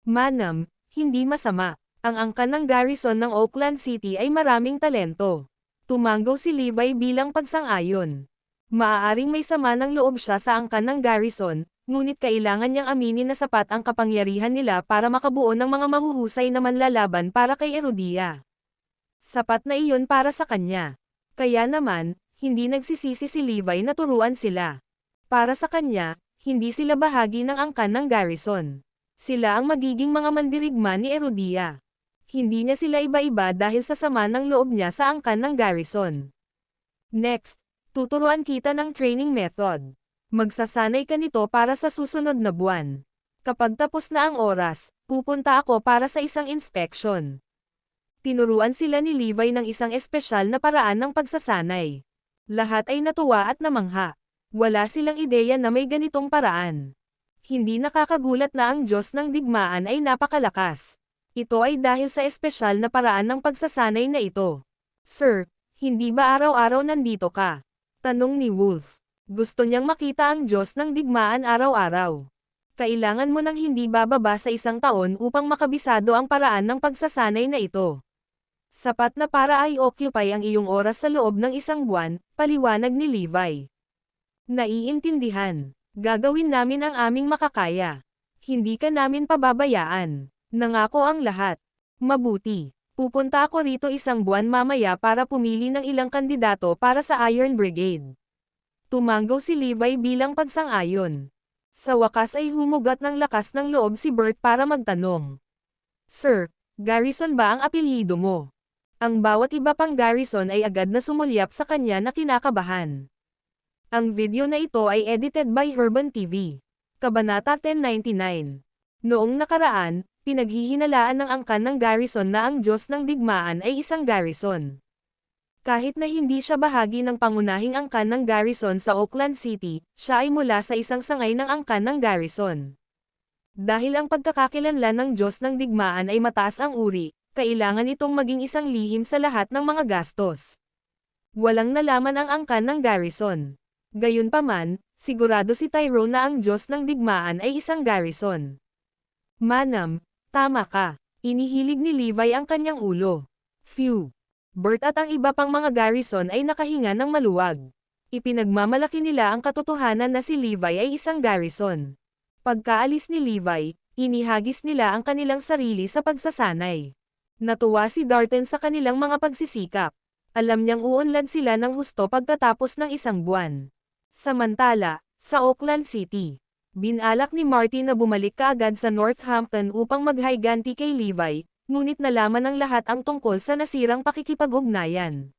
Manam, hindi masama. Ang angkan ng garrison ng Oakland City ay maraming talento. Tumanggaw si Levi bilang pagsang-ayon. Maaaring may sama ng loob siya sa angkan ng garrison, ngunit kailangan niyang aminin na sapat ang kapangyarihan nila para makabuo ng mga mahuhusay na manlalaban para kay Erudia. Sapat na iyon para sa kanya. Kaya naman, hindi nagsisisi si Levi na turuan sila. Para sa kanya, hindi sila bahagi ng angkan ng garrison. Sila ang magiging mga mandirigma ni Erudia. Hindi niya sila iba-iba dahil sa sama ng loob niya sa angkan ng garrison. Next, tuturuan kita ng training method. Magsasanay ka nito para sa susunod na buwan. Kapag tapos na ang oras, pupunta ako para sa isang inspection. Tinuruan sila ni Levi ng isang espesyal na paraan ng pagsasanay. Lahat ay natuwa at namangha. Wala silang ideya na may ganitong paraan. Hindi nakakagulat na ang Diyos ng digmaan ay napakalakas. Ito ay dahil sa espesyal na paraan ng pagsasanay na ito. Sir, hindi ba araw-araw nandito ka? Tanong ni Wolf. Gusto niyang makita ang Diyos ng digmaan araw-araw. Kailangan mo nang hindi bababa sa 1 taon upang makabisado ang paraan ng pagsasanay na ito. Sapat na para ay occupy ang iyong oras sa loob ng 1 buwan, paliwanag ni Levi. Naiintindihan. Gagawin namin ang aming makakaya. Hindi ka namin pababayaan. Nangako ang lahat. Mabuti. Pupunta ako rito 1 buwan mamaya para pumili ng ilang kandidato para sa Iron Brigade. Tumanggaw si Levi bilang pagsang-ayon. Sa wakas ay humugat ng lakas ng loob si Bert para magtanong. Sir, Garrison ba ang apelyido mo? Ang bawat iba pang garrison ay agad na sumulyap sa kanya na kinakabahan. Ang video na ito ay edited by Urban TV. Kabanata 1099. Noong nakaraan, pinaghihinalaan ng angkan ng garrison na ang Diyos ng digmaan ay isang garrison. Kahit na hindi siya bahagi ng pangunahing angkan ng garrison sa Oakland City, siya ay mula sa isang sangay ng angkan ng garrison. Dahil ang pagkakakilanlan ng Diyos ng digmaan ay mataas ang uri, kailangan itong maging isang lihim sa lahat ng mga gastos. Walang nalaman ang angkan ng garrison. Gayunpaman, sigurado si Tyrone na ang Diyos ng digmaan ay isang garrison. Manam, tama ka. Inihilig ni Levi ang kanyang ulo. Phew. Bert at ang iba pang mga garrison ay nakahinga ng maluwag. Ipinagmamalaki nila ang katotohanan na si Levi ay isang garrison. Pagkaalis ni Levi, inihagis nila ang kanilang sarili sa pagsasanay. Natuwa si Darten sa kanilang mga pagsisikap. Alam niyang uunlad sila ng husto pagkatapos ng 1 buwan. Samantala, sa Oakland City, binalak ni Marty na bumalik kaagad sa Northampton upang maghayganti kay Levi, ngunit nalaman ng lahat ang tungkol sa nasirang pakikipag-ugnayan.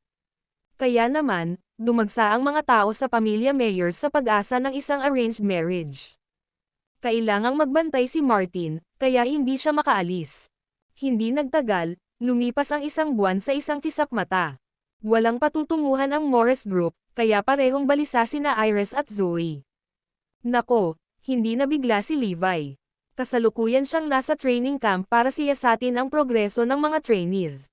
Kaya naman, dumagsa ang mga tao sa pamilya Meyers sa pag-asa ng isang arranged marriage. Kailangang magbantay si Martin, kaya hindi siya makaalis. Hindi nagtagal, lumipas ang 1 buwan sa isang kisap mata. Walang patutunguhan ang Morris Group, kaya parehong balisa sina Iris at Zoe. Nako, hindi nabigla si Levi. Kasalukuyan siyang nasa training camp para siyasatin ang progreso ng mga trainees.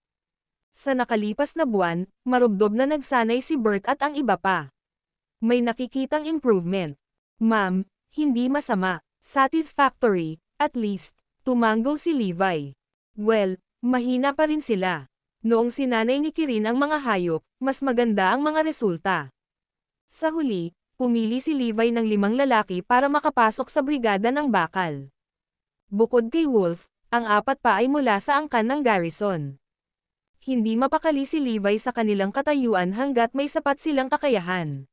Sa nakalipas na buwan, marubdob na nagsanay si Bert at ang iba pa. May nakikitang improvement. Ma'am, hindi masama. Satisfactory, at least, tumanggaw si Levi. Well, mahina pa rin sila. Noong sinanay ni Kirin ang mga hayop, mas maganda ang mga resulta. Sa huli, pumili si Levi ng 5 lalaki para makapasok sa brigada ng bakal. Bukod kay Wolf, Ang 4 pa ay mula sa angkan ng Garrison. Hindi mapakali si Levi sa kanilang katayuan hanggat may sapat silang kakayahan.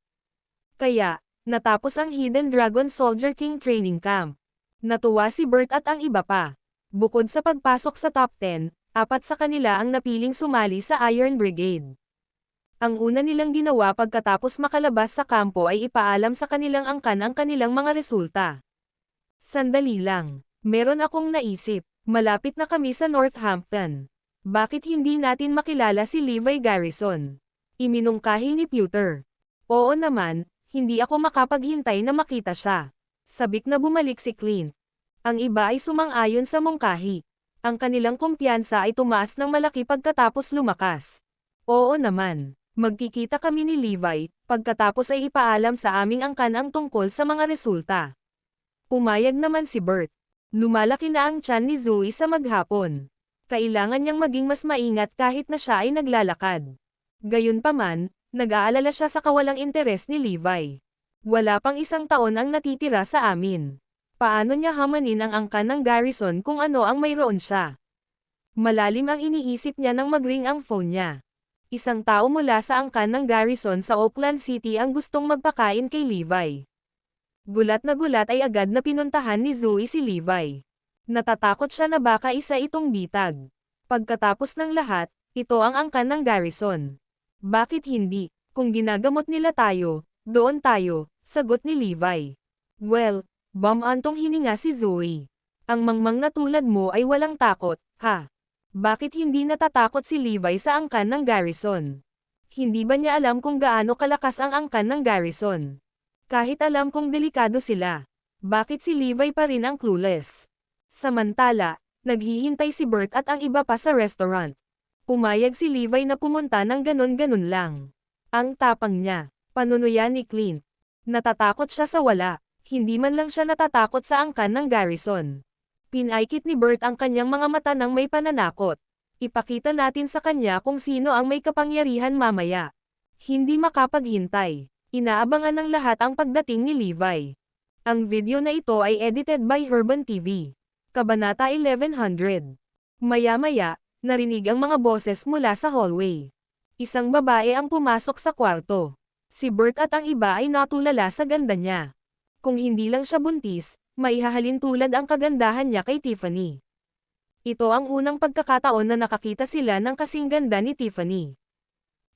Kaya, natapos ang Hidden Dragon Soldier King Training Camp. Natuwa si Bert at ang iba pa. Bukod sa pagpasok sa top 10, 4 sa kanila ang napiling sumali sa Iron Brigade. Ang una nilang ginawa pagkatapos makalabas sa kampo ay ipaalam sa kanilang angkan ang kanilang mga resulta. Sandali lang, meron akong naisip. Malapit na kami sa Northampton. Bakit hindi natin makilala si Levi Garrison? Iminungkahi ni Pewter. Oo naman, hindi ako makapaghintay na makita siya. Sabik na bumalik si Clint. Ang iba ay sumang-ayon sa mungkahi. Ang kanilang kumpiyansa ay tumaas ng malaki pagkatapos lumakas. Oo naman, magkikita kami ni Levi, pagkatapos ay ipaalam sa aming angkan ang tungkol sa mga resulta. Pumayag naman si Bert. Lumalaki na ang tiyan ni Zoe sa maghapon. Kailangan niyang maging mas maingat kahit na siya ay naglalakad. Gayunpaman, nag-aalala siya sa kawalang interes ni Levi. Wala pang 1 taon ang natitira sa amin. Paano niya hamanin ang angkan ng Garrison kung ano ang mayroon siya? Malalim ang iniisip niya nang mag-ring ang phone niya. Isang tao mula sa angkan ng Garrison sa Oakland City ang gustong magpakain kay Levi. Gulat na gulat ay agad na pinuntahan ni Zoe si Levi. Natatakot siya na baka isa itong bitag. Pagkatapos ng lahat, ito ang angkan ng Garrison. Bakit hindi? Kung ginagamot nila tayo, doon tayo, sagot ni Levi. Well, bumantong hininga si Zoe. Ang mangmang na tulad mo ay walang takot, ha? Bakit hindi natatakot si Levi sa angkan ng Garrison? Hindi ba niya alam kung gaano kalakas ang angkan ng Garrison? Kahit alam kong delikado sila, bakit si Levi pa rin ang clueless? Samantala, naghihintay si Bert at ang iba pa sa restaurant. Pumayag si Levi na pumunta ng ganon-ganon lang. Ang tapang niya, panunuyan ni Clint. Natatakot siya sa wala, hindi man lang siya natatakot sa angkan ng Garrison. Pinaikit ni Bert ang kanyang mga mata ng may pananakot. Ipakita natin sa kanya kung sino ang may kapangyarihan mamaya. Hindi makapaghintay. Inaabangan ng lahat ang pagdating ni Levi. Ang video na ito ay edited by Herban TV. Kabanata 1100. Maya-maya, narinig ang mga boses mula sa hallway. Isang babae ang pumasok sa kwarto. Si Bert at ang iba ay natulala sa ganda niya. Kung hindi lang siya buntis, maihahalin tulad ang kagandahan niya kay Tiffany. Ito ang unang pagkakataon na nakakita sila ng kasing ganda ni Tiffany.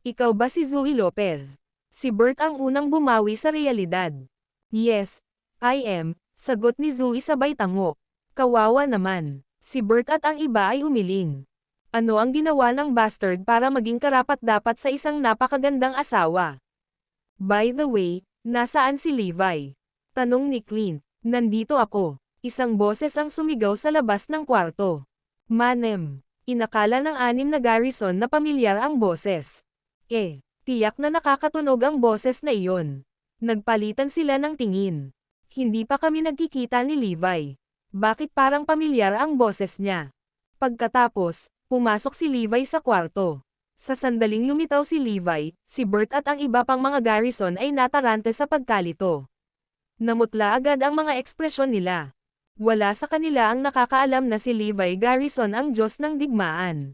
Ikaw ba si Zoe Lopez? Si Bert ang unang bumawi sa realidad. Yes, I am, sagot ni Zoe sabay tango. Kawawa naman. Si Bert at ang iba ay umiling. Ano ang ginawa ng bastard para maging karapat-dapat sa isang napakagandang asawa? By the way, nasaan si Levi? Tanong ni Clint. Nandito ako. Isang boses ang sumigaw sa labas ng kwarto. Manem. Inakala ng 6 na Garrison na pamilyar ang boses. Tiyak na nakakatunog ang boses na iyon. Nagpalitan sila ng tingin. Hindi pa kami nagkikita ni Levi. Bakit parang pamilyar ang boses niya? Pagkatapos, pumasok si Levi sa kwarto. Sa sandaling lumitaw si Levi, si Bert at ang iba pang mga Garrison ay natarante sa pagkalito. Namutla agad ang mga ekspresyon nila. Wala sa kanila ang nakakaalam na si Levi Garrison ang Diyos ng digmaan.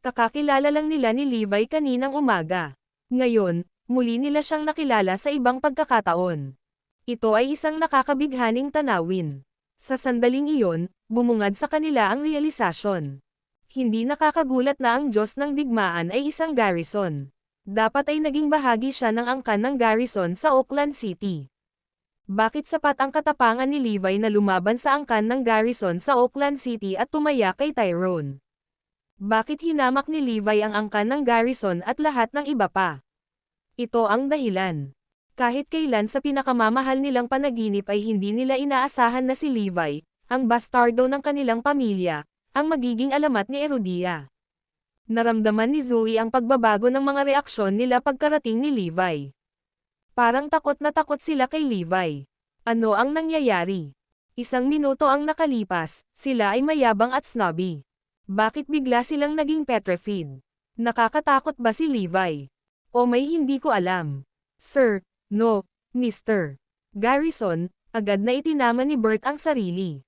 Kakakilala lang nila ni Levi kaninang umaga. Ngayon, muli nila siyang nakilala sa ibang pagkakataon. Ito ay isang nakakabighaning tanawin. Sa sandaling iyon, bumungad sa kanila ang realisasyon. Hindi nakakagulat na ang Diyos ng digmaan ay isang Garrison. Dapat ay naging bahagi siya ng angkan ng Garrison sa Oakland City. Bakit sapat ang katapangan ni Levi na lumaban sa angkan ng Garrison sa Oakland City at tumaya kay Tyrone? Bakit hinamak ni Levi ang angkan ng Garrison at lahat ng iba pa? Ito ang dahilan. Kahit kailan sa pinakamamahal nilang panaginip ay hindi nila inaasahan na si Levi, ang bastardo ng kanilang pamilya, ang magiging alamat ni Erudia. Naramdaman ni Zoe ang pagbabago ng mga reaksyon nila pagkarating ni Levi. Parang takot na takot sila kay Levi. Ano ang nangyayari? 1 minuto ang nakalipas, sila ay mayabang at snobby. Bakit bigla silang naging petrified? Nakakatakot ba si Levi? O may hindi ko alam? Sir, no, Mr. Garrison, agad na itinama ni Bert ang sarili.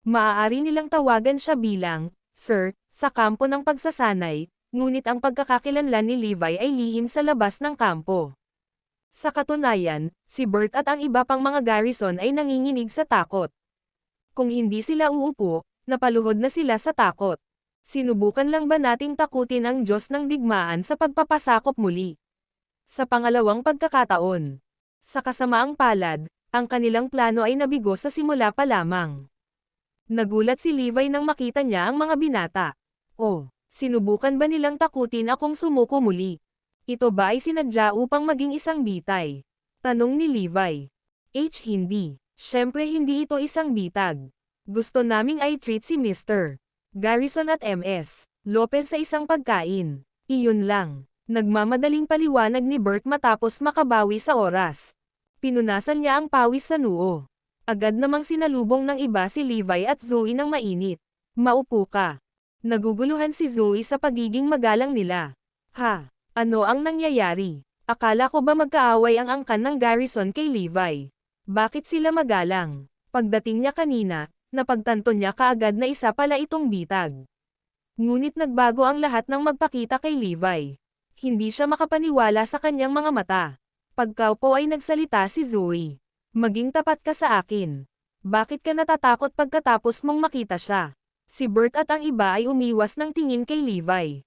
Maaari nilang tawagan siya bilang, Sir, sa kampo ng pagsasanay, ngunit ang pagkakakilanlan ni Levi ay lihim sa labas ng kampo. Sa katunayan, si Bert at ang iba pang mga garrison ay nanginginig sa takot. Kung hindi sila uupo, napaluhod na sila sa takot. Sinubukan lang ba nating takutin ang Diyos ng digmaan sa pagpapasakop muli? Sa pangalawang pagkakataon, sa kasamaang palad, ang kanilang plano ay nabigo sa simula pa lamang. Nagulat si Levi nang makita niya ang mga binata. Oh, sinubukan ba nilang takutin akong sumuko muli? Ito ba ay sinadya upang maging isang bitay? Tanong ni Levi. Hindi. Siyempre hindi ito isang bitag. Gusto naming i-treat si Mr. Garrison at Ms. Lopez sa isang pagkain. Iyon lang. Nagmamadaling paliwanag ni Bert matapos makabawi sa oras. Pinunasan niya ang pawis sa noo. Agad namang sinalubong ng iba si Levi at Zoe ng mainit. Maupo ka. Naguguluhan si Zoe sa pagiging magalang nila. Ha? Ano ang nangyayari? Akala ko ba magkaaway ang angkan ng Garrison kay Levi? Bakit sila magalang? Pagdating niya kanina, napagtanto niya kaagad na isa pala itong bitag. Ngunit nagbago ang lahat nang magpakita kay Levi. Hindi siya makapaniwala sa kanyang mga mata. Pagkaupo ay nagsalita si Zoe. Maging tapat ka sa akin. Bakit ka natatakot pagkatapos mong makita siya? Si Bert at ang iba ay umiwas ng tingin kay Levi.